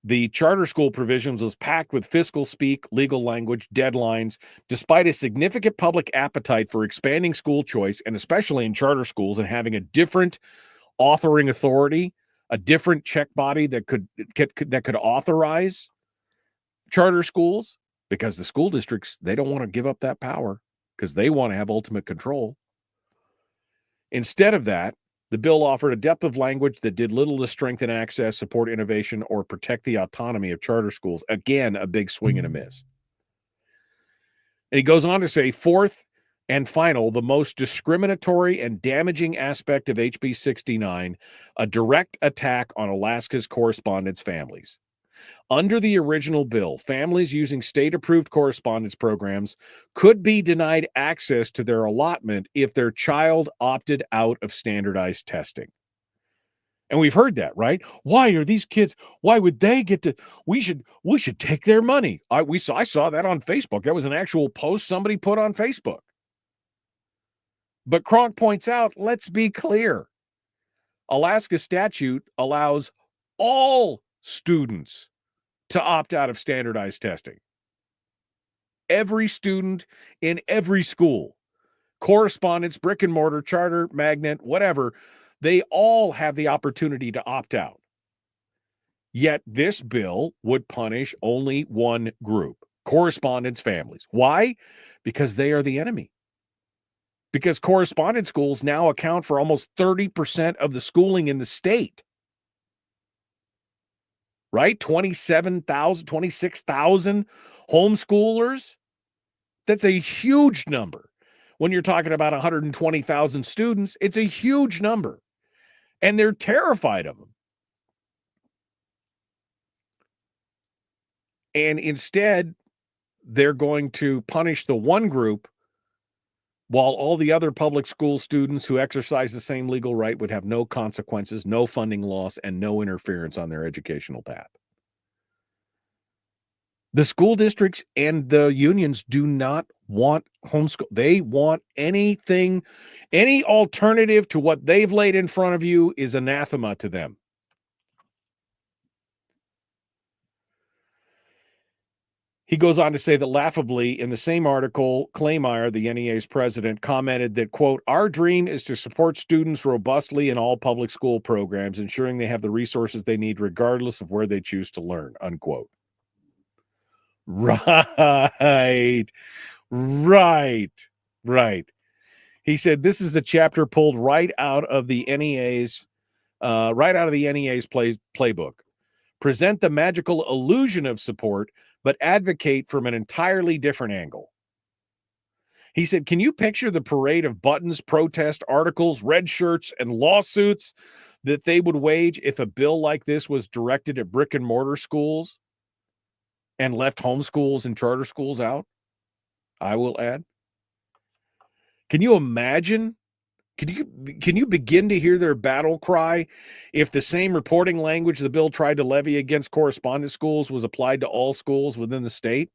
S5: The charter school provisions was packed with fiscal speak, legal language, deadlines, despite a significant public appetite for expanding school choice, and especially in charter schools, and having a different authoring authority, a different check body that could authorize charter schools, because the school districts, they don't want to give up that power because they want to have ultimate control. Instead of that, the bill offered a depth of language that did little to strengthen access, support innovation, or protect the autonomy of charter schools. Again, a big swing and a miss. And he goes on to say, fourth and final, the most discriminatory and damaging aspect of HB 69, a direct attack on Alaska's correspondence families. Under the original bill, families using state-approved correspondence programs could be denied access to their allotment if their child opted out of standardized testing. And we've heard that, right? Why are these kids, why would they get to, we should take their money. I saw that on Facebook. That was an actual post somebody put on Facebook. But Kronk points out, let's be clear. Alaska statute allows all students to opt out of standardized testing. Every student in every school, correspondence, brick and mortar, charter, magnet, whatever, they all have the opportunity to opt out. Yet this bill would punish only one group, correspondence families. Why? Because they are the enemy. Because correspondence schools now account for almost 30% of the schooling in the state. Right? 26,000 homeschoolers. That's a huge number. When you're talking about 120,000 students, it's a huge number. And they're terrified of them. And instead, they're going to punish the one group while all the other public school students who exercise the same legal right would have no consequences, no funding loss, and no interference on their educational path. The school districts and the unions do not want homeschool. They want anything, any alternative to what they've laid in front of you is anathema to them. He goes on to say that laughably, in the same article, Kleinmeyer, the NEA's president, commented that, quote, our dream is to support students robustly in all public school programs, ensuring they have the resources they need regardless of where they choose to learn, unquote. Right. He said this is a chapter pulled right out of the NEA's playbook. Present the magical illusion of support, but advocate from an entirely different angle. He said, can you picture the parade of buttons, protest articles, red shirts, and lawsuits that they would wage if a bill like this was directed at brick and mortar schools and left homeschools and charter schools out? I will add. Can you imagine? Can you begin to hear their battle cry if the same reporting language the bill tried to levy against correspondence schools was applied to all schools within the state?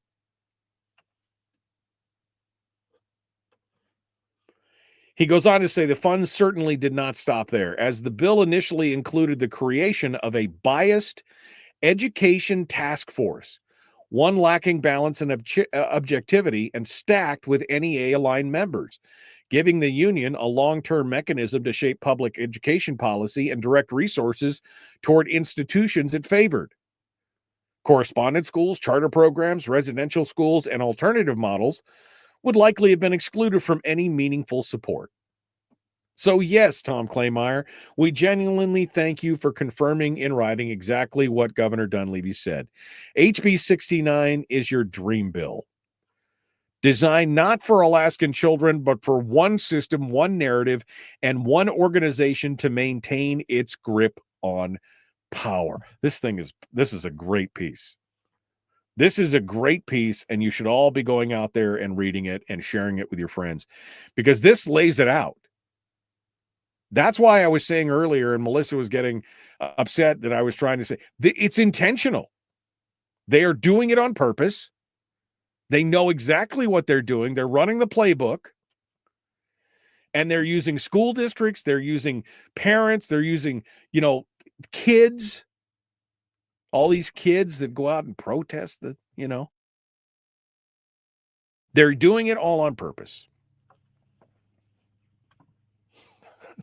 S5: He goes on to say the funds certainly did not stop there, as the bill initially included the creation of a biased education task force, one lacking balance and objectivity and stacked with NEA-aligned members, giving the union a long-term mechanism to shape public education policy and direct resources toward institutions it favored. Correspondence schools, charter programs, residential schools, and alternative models would likely have been excluded from any meaningful support. So yes, Tom Kleinmeyer, we genuinely thank you for confirming in writing exactly what Governor Dunleavy said. HB 69 is your dream bill. designed not for Alaskan children, but for one system, one narrative, and one organization to maintain its grip on power. This is a great piece. This is a great piece, and you should all be going out there and reading it and sharing it with your friends, because this lays it out. That's why I was saying earlier, and Melissa was getting upset that I was trying to say, it's intentional. They are doing it on purpose. They know exactly what they're doing. They're running the playbook, and they're using school districts. They're using parents. They're using, kids, all these kids that go out and protest they're doing it all on purpose.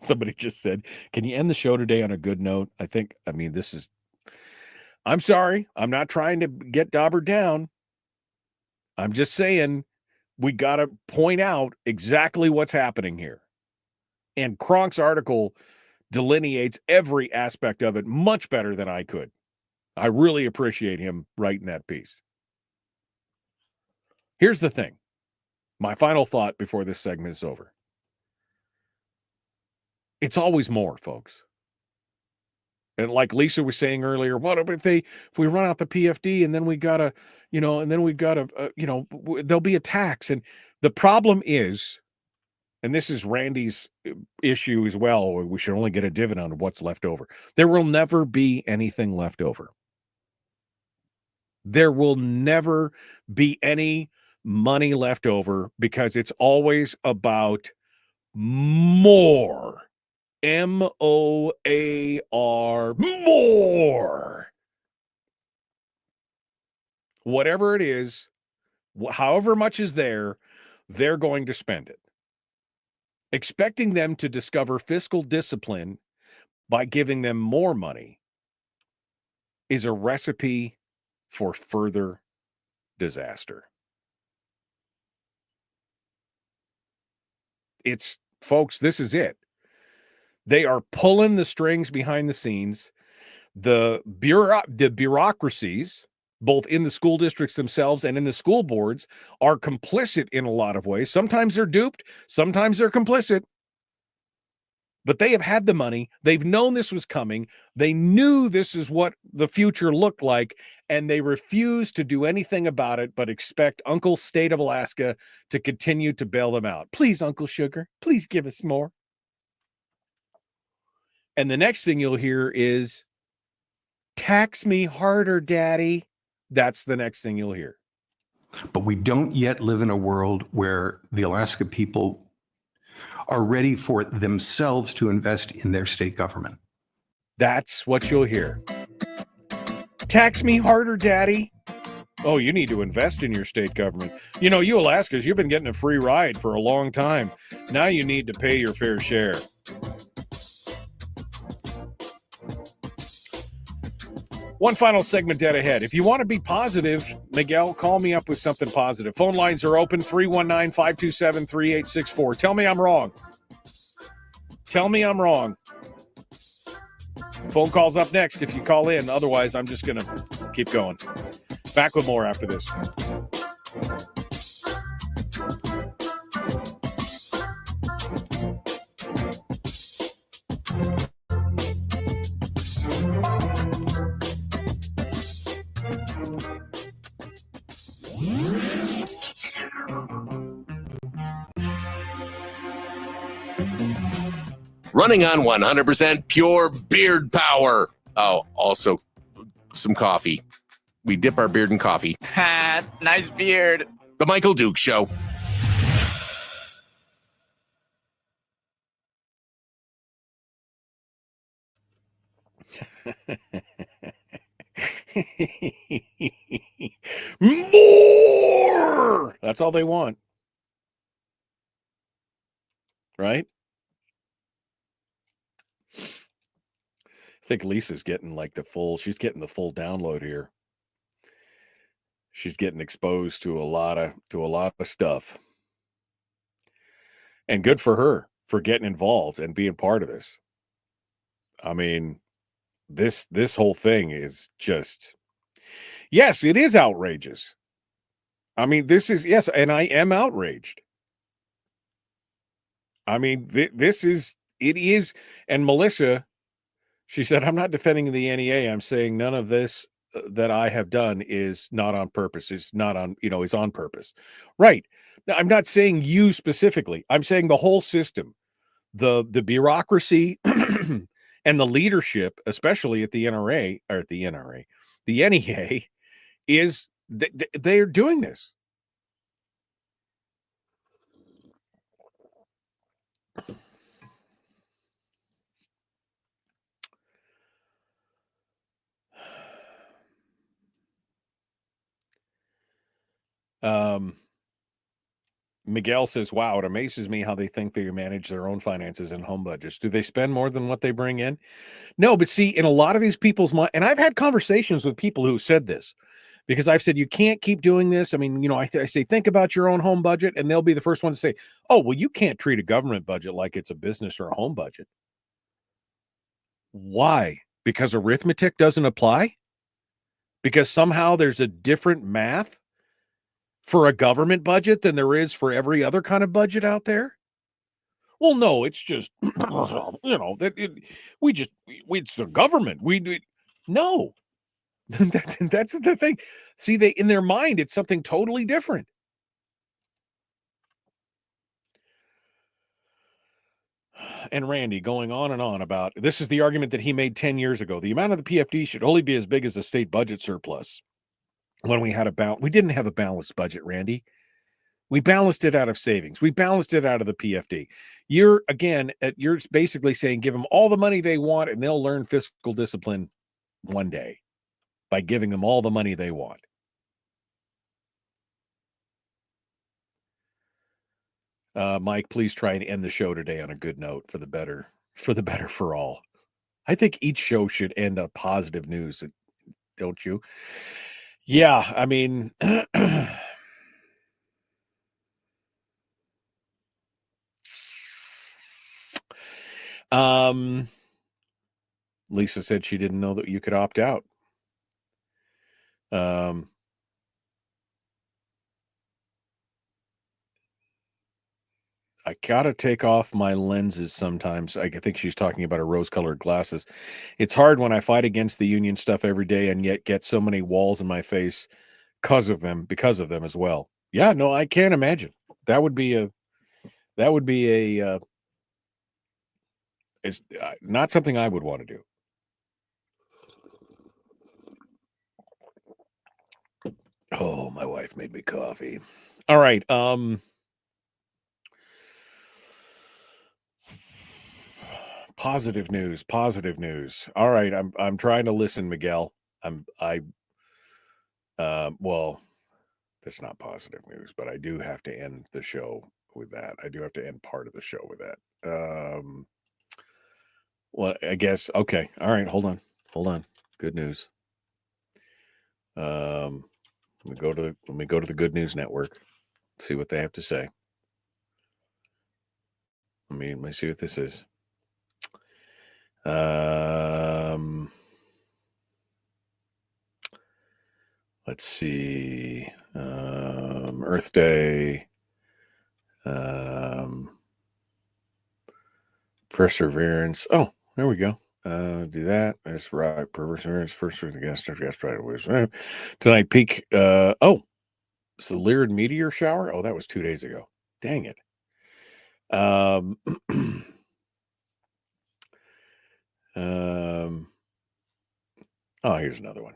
S5: Somebody just said, can you end the show today on a good note? I'm sorry. I'm not trying to get Dauber down. I'm just saying we got to point out exactly what's happening here. And Kronk's article delineates every aspect of it much better than I could. I really appreciate him writing that piece. Here's the thing. My final thought before this segment is over. It's always more, folks. And like Lisa was saying earlier, what if we run out the PFD and then there'll be a tax. And the problem is, and this is Randy's issue as well, we should only get a dividend of what's left over. There will never be anything left over. There will never be any money left over, because it's always about more. MOAR, more. Whatever it is, however much is there, they're going to spend it. Expecting them to discover fiscal discipline by giving them more money is a recipe for further disaster. Folks, this is it. They are pulling the strings behind the scenes. The bureaucracies, both in the school districts themselves and in the school boards, are complicit in a lot of ways. Sometimes they're duped. Sometimes they're complicit. But they have had the money. They've known this was coming. They knew this is what the future looked like, and they refuse to do anything about it but expect Uncle State of Alaska to continue to bail them out. Please, Uncle Sugar, please give us more. And the next thing you'll hear is, tax me harder, Daddy. That's the next thing you'll hear.
S3: But we don't yet live in a world where the Alaska people are ready for themselves to invest in their state government.
S5: That's what you'll hear. Tax me harder, Daddy. Oh, you need to invest in your state government. You Alaskans, you've been getting a free ride for a long time. Now you need to pay your fair share. One final segment dead ahead. If you want to be positive, Miguel, call me up with something positive. Phone lines are open, 319-527-3864. Tell me I'm wrong. Tell me I'm wrong. Phone calls up next if you call in. Otherwise, I'm just going to keep going. Back with more after this.
S1: Running on 100% pure beard power. Oh, also some coffee. We dip our beard in coffee.
S10: Ha, nice beard.
S1: The Michael Duke Show.
S5: More! That's all they want. Right? I think Lisa's getting she's getting the full download here. She's getting exposed to a lot of stuff. And good for her for getting involved and being part of this. I mean, this whole thing is just, yes, it is outrageous. I mean, this is, yes, and I am outraged. I mean, it is, and Melissa, she said, I'm not defending the NEA. I'm saying none of this that I have done is not on purpose. Is not on, is on purpose. Right. Now, I'm not saying you specifically. I'm saying the whole system, the bureaucracy and the leadership, especially at the NRA or at the NRA, the NEA, is they're doing this. Miguel says, wow, it amazes me how they think they manage their own finances and home budgets. Do they spend more than what they bring in? No, but see, in a lot of these people's mind, and I've had conversations with people who said this, because I've said, you can't keep doing this. I mean, I say, think about your own home budget, and they'll be the first one to say, oh, well, you can't treat a government budget like it's a business or a home budget. Why? Because arithmetic doesn't apply? Because somehow there's a different math for a government budget than there is for every other kind of budget out there? Well, no, it's just, it's the government. No, that's the thing. See, in their mind, it's something totally different. And Randy going on and on about, this is the argument that he made 10 years ago. The amount of the PFD should only be as big as the state budget surplus. When we didn't have a balanced budget, Randy. We balanced it out of savings. We balanced it out of the PFD. You're basically saying give them all the money they want and they'll learn fiscal discipline one day by giving them all the money they want. Mike, please try and end the show today on a good note for the better for all. I think each show should end on positive news, don't you? Yeah, I mean, Lisa said she didn't know that you could opt out. I gotta take off my lenses sometimes. I think she's talking about her rose-colored glasses. It's hard when I fight against the union stuff every day and yet get so many walls in my face because of them as well. Yeah, no, I can't imagine. That would be it's not something I would want to do. Oh, my wife made me coffee. All right. Positive news. All right. I'm trying to listen, Miguel. Well, that's not positive news, but I do have to end the show with that. I do have to end part of the show with that. Well, I guess. Okay. All right. Hold on. Good news. Let me go to the Good News Network. See what they have to say. Let me see what this is. Let's see. Earth Day. Perseverance. Oh, there we go. Do that. That's right. Perseverance. First with the guest right. Tonight, peak. Oh, it's the Lyrid meteor shower. Oh, that was 2 days ago. Dang it. Oh, here's another one.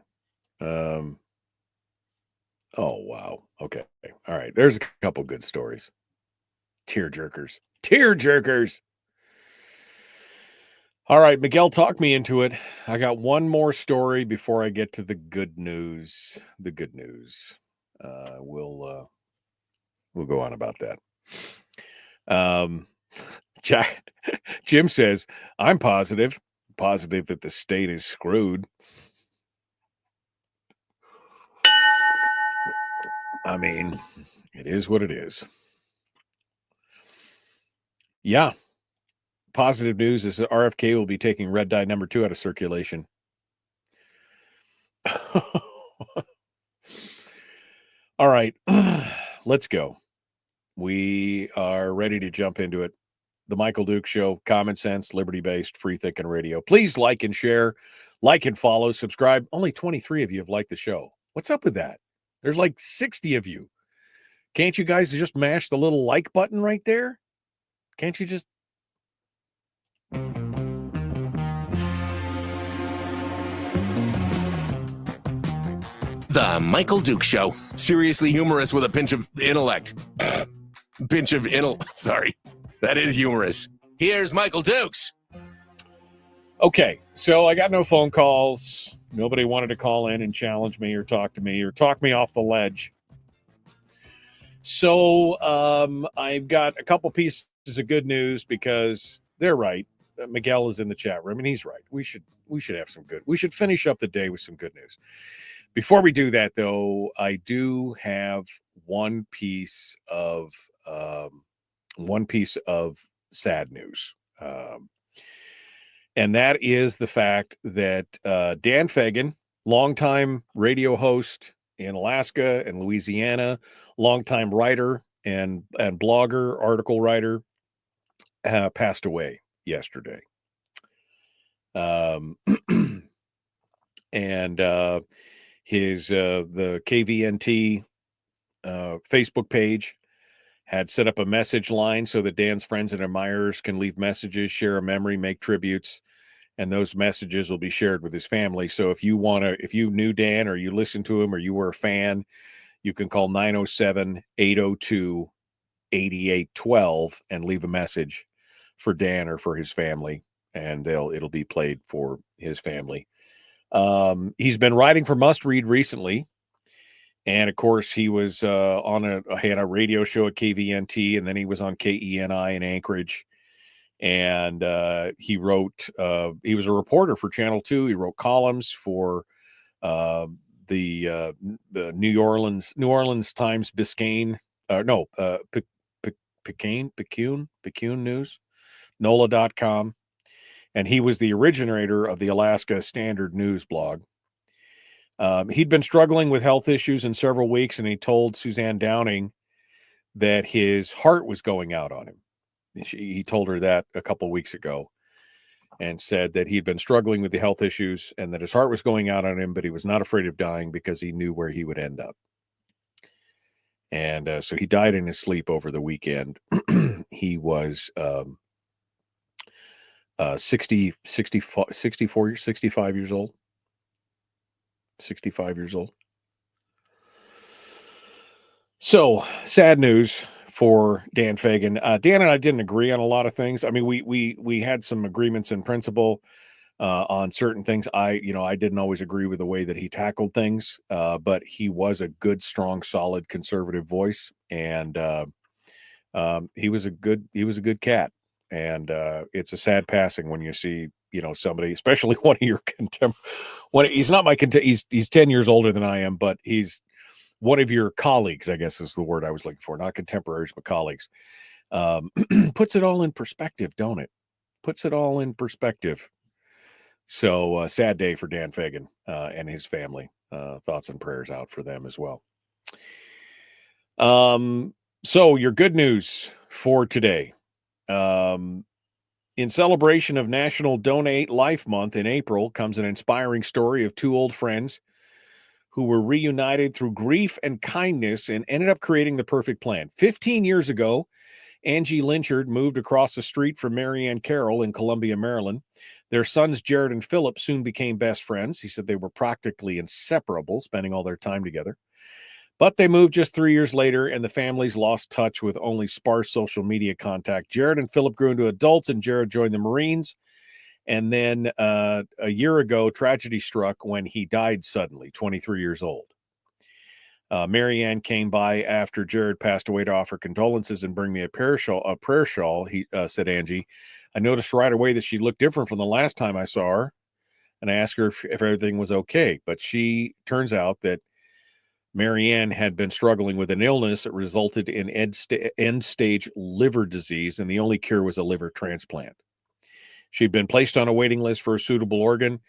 S5: Oh, wow. Okay. All right. There's a couple good stories. Tear jerkers. All right, Miguel, talk me into it. I got one more story before I get to the good news. We'll go on about that. Jim says, I'm positive that the state is screwed. I mean, it is what it is. Yeah. Positive news is that RFK will be taking red dye number 2 out of circulation. All right, let's go. We are ready to jump into it. The Michael Duke Show, common sense, liberty-based, free-thinking radio. Please like and share, like and follow, subscribe. Only 23 of you have liked the show. What's up with that? There's like 60 of you. Can't you guys just mash the little like button right there? Can't you just...
S1: The Michael Duke Show. Seriously humorous with a pinch of intellect. Sorry. That is humorous. Here's Michael Dukes.
S5: Okay, so I got no phone calls. Nobody wanted to call in and challenge me or talk to me or talk me off the ledge. So I've got a couple pieces of good news because they're right. Miguel is in the chat room and he's right. We should have some good. We should finish up the day with some good news. Before we do that, though, I do have one piece of sad news. And that is the fact that Dan Fagan, longtime radio host in Alaska and Louisiana, longtime writer and blogger, article writer, passed away yesterday. And his the KVNT Facebook page had set up a message line so that Dan's friends and admirers can leave messages, share a memory, make tributes, and those messages will be shared with his family. So if you knew Dan or you listened to him or you were a fan, you can call 907-802-8812 and leave a message for Dan or for his family, and it'll be played for his family. He's been writing for Must Read recently. And of course, he was had a radio show at KVNT, and then he was on KENI in Anchorage. And he wrote. He was a reporter for Channel 2. He wrote columns for the New Orleans Times Biscayne. Picayune News, NOLA.com, and he was the originator of the Alaska Standard News blog. He'd been struggling with health issues in several weeks, and he told Suzanne Downing that his heart was going out on him. He told her that a couple weeks ago and said that he'd been struggling with the health issues and that his heart was going out on him, but he was not afraid of dying because he knew where he would end up. And so he died in his sleep over the weekend. He was 65 years old. 65 years old. So sad news for Dan Fagan. Dan and I didn't agree on a lot of things. I mean, we had some agreements in principle on certain things. I didn't always agree with the way that he tackled things, but he was a good, strong, solid conservative voice, and he was a good cat. And it's a sad passing when you see, somebody, especially one of your he's not my he's 10 years older than I am, but he's one of your colleagues, I guess is the word I was looking for, not contemporaries, but colleagues. Puts it all in perspective, don't it? Puts it all in perspective. So sad day for Dan Fagan and his family. Thoughts and prayers out for them as well. So your good news for today. In celebration of National Donate Life Month in April comes an inspiring story of two old friends who were reunited through grief and kindness and ended up creating the perfect plan. 15 years ago, Angie Lynchard moved across the street from Marianne Carroll in Columbia, Maryland. Their sons, Jared and Philip, soon became best friends. He said they were practically inseparable, spending all their time together. But they moved just 3 years later, and the families lost touch with only sparse social media contact. Jared and Philip grew into adults, and Jared joined the Marines. And then a year ago, tragedy struck when he died suddenly, 23 years old. Marianne came by after Jared passed away to offer condolences and bring me a prayer shawl, said Angie. I noticed right away that she looked different from the last time I saw her, and I asked her if everything was okay. But turns out that Marianne had been struggling with an illness that resulted in end-stage liver disease, and the only cure was a liver transplant. She'd been placed on a waiting list for a suitable organ.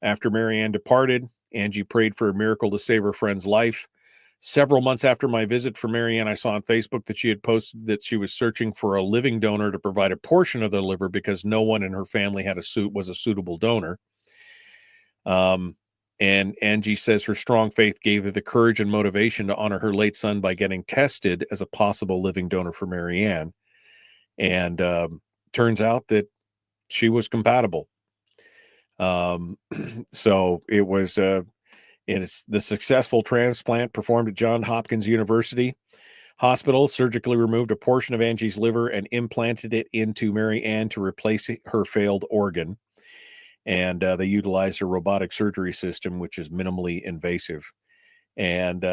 S5: After Marianne departed, Angie prayed for a miracle to save her friend's life, Several months after my visit for Marianne, I saw on Facebook that she had posted that she was searching for a living donor to provide a portion of their liver because no one in her family was a suitable donor. And Angie says her strong faith gave her the courage and motivation to honor her late son by getting tested as a possible living donor for Marianne. And turns out that she was compatible. So it was it's the successful transplant performed at Johns Hopkins University Hospital surgically removed a portion of Angie's liver and implanted it into Mary Ann to replace her failed organ. And they utilized a robotic surgery system, which is minimally invasive. And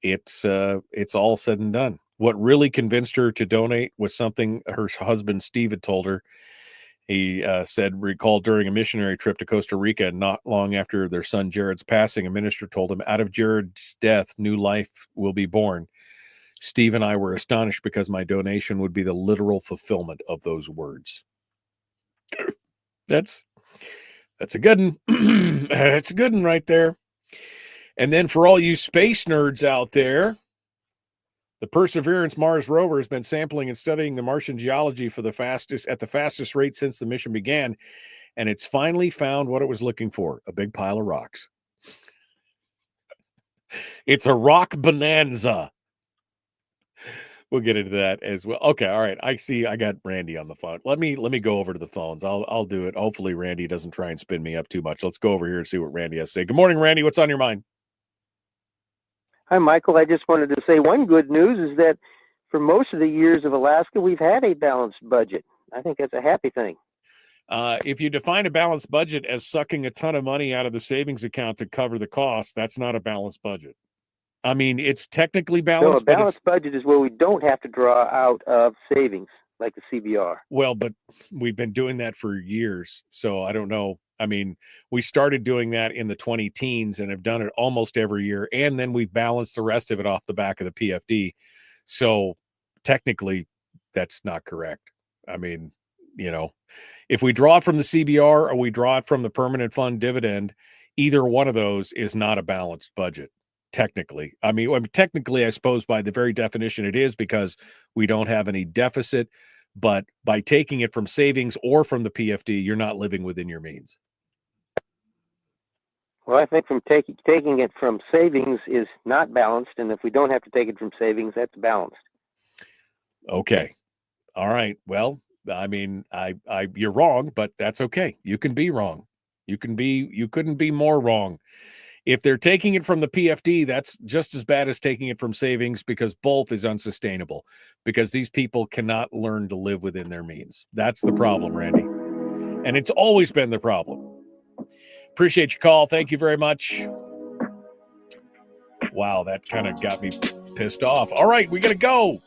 S5: it's all said and done. What really convinced her to donate was something her husband, Steve, had told her. He recalled during a missionary trip to Costa Rica, not long after their son Jared's passing, a minister told him, out of Jared's death, new life will be born. Steve and I were astonished because my donation would be the literal fulfillment of those words. That's a good one. That's a good one right there. And then for all you space nerds out there, the Perseverance Mars rover has been sampling and studying the Martian geology at the fastest rate since the mission began, and it's finally found what it was looking for, a big pile of rocks. It's a rock bonanza. We'll get into that as well. Okay, all right. I see I got Randy on the phone. Let me go over to the phones. I'll do it. Hopefully Randy doesn't try and spin me up too much. Let's go over here and see what Randy has to say. Good morning, Randy. What's on your mind?
S11: Hi, Michael. I just wanted to say one good news is that for most of the years of Alaska, we've had a balanced budget. I think that's a happy thing.
S5: If you define a balanced budget as sucking a ton of money out of the savings account to cover the cost, that's not a balanced budget. I mean, it's technically balanced.
S11: No, a balanced budget is where we don't have to draw out of savings like the CBR.
S5: Well, but we've been doing that for years, so I don't know. I mean, we started doing that in the 2010s and have done it almost every year. And then we balanced the rest of it off the back of the PFD. So technically that's not correct. I mean, if we draw it from the CBR or we draw it from the permanent fund dividend, either one of those is not a balanced budget. Technically. I mean, technically, I suppose by the very definition it is because we don't have any deficit. But by taking it from savings or from the PFD, you're not living within your means.
S11: Well, I think from taking it from savings is not balanced, and if we don't have to take it from savings, that's balanced.
S5: Okay. All right. Well, I mean, you're wrong, but that's okay. You can be wrong. You couldn't be more wrong. If they're taking it from the PFD, that's just as bad as taking it from savings because both is unsustainable because these people cannot learn to live within their means. That's the problem, Randy. And it's always been the problem. Appreciate your call. Thank you very much. Wow, that kind of got me pissed off. All right, we got to go.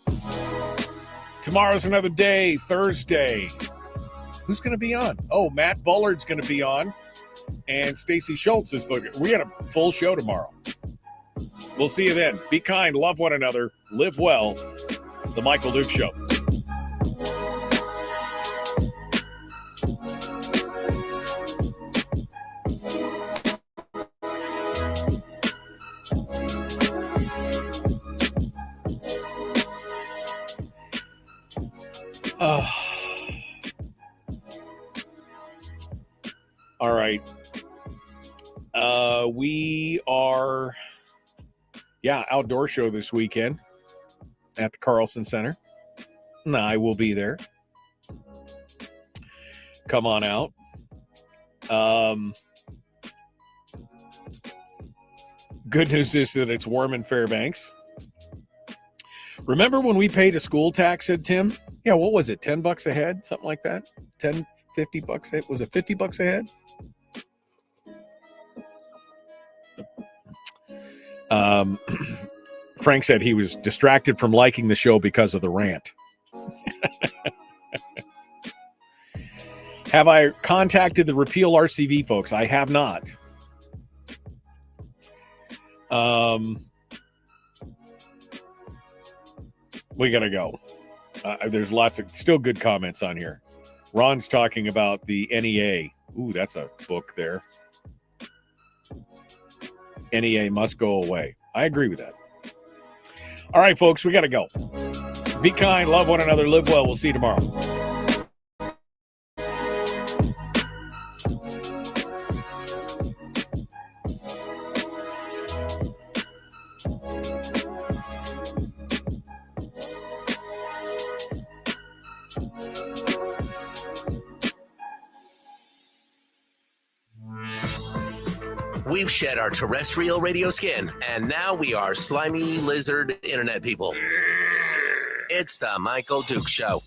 S5: Tomorrow's another day, Thursday. Who's going to be on? Oh, Matt Bullard's going to be on. And Stacy Schultz is booking. We got a full show tomorrow. We'll see you then. Be kind, love one another, live well. The Michael Duke Show. All right. We are, outdoor show this weekend at the Carlson Center. And I will be there. Come on out. Good news is that it's warm in Fairbanks. Remember when we paid a school tax, said Tim? Yeah, what was it? $10 a head? Something like that? $50 a head? Was it $50 a head? Frank said he was distracted from liking the show because of the rant. Have I contacted the repeal RCV folks? I have not. We gotta go. There's lots of still good comments on here. Ron's talking about the NEA. Ooh, that's a book there. NEA must go away. I agree with that. All right, folks, we got to go. Be kind, love one another, live well. We'll see you tomorrow.
S1: We've shed our terrestrial radio skin, and now we are slimy lizard internet people. It's the Michael Duke Show.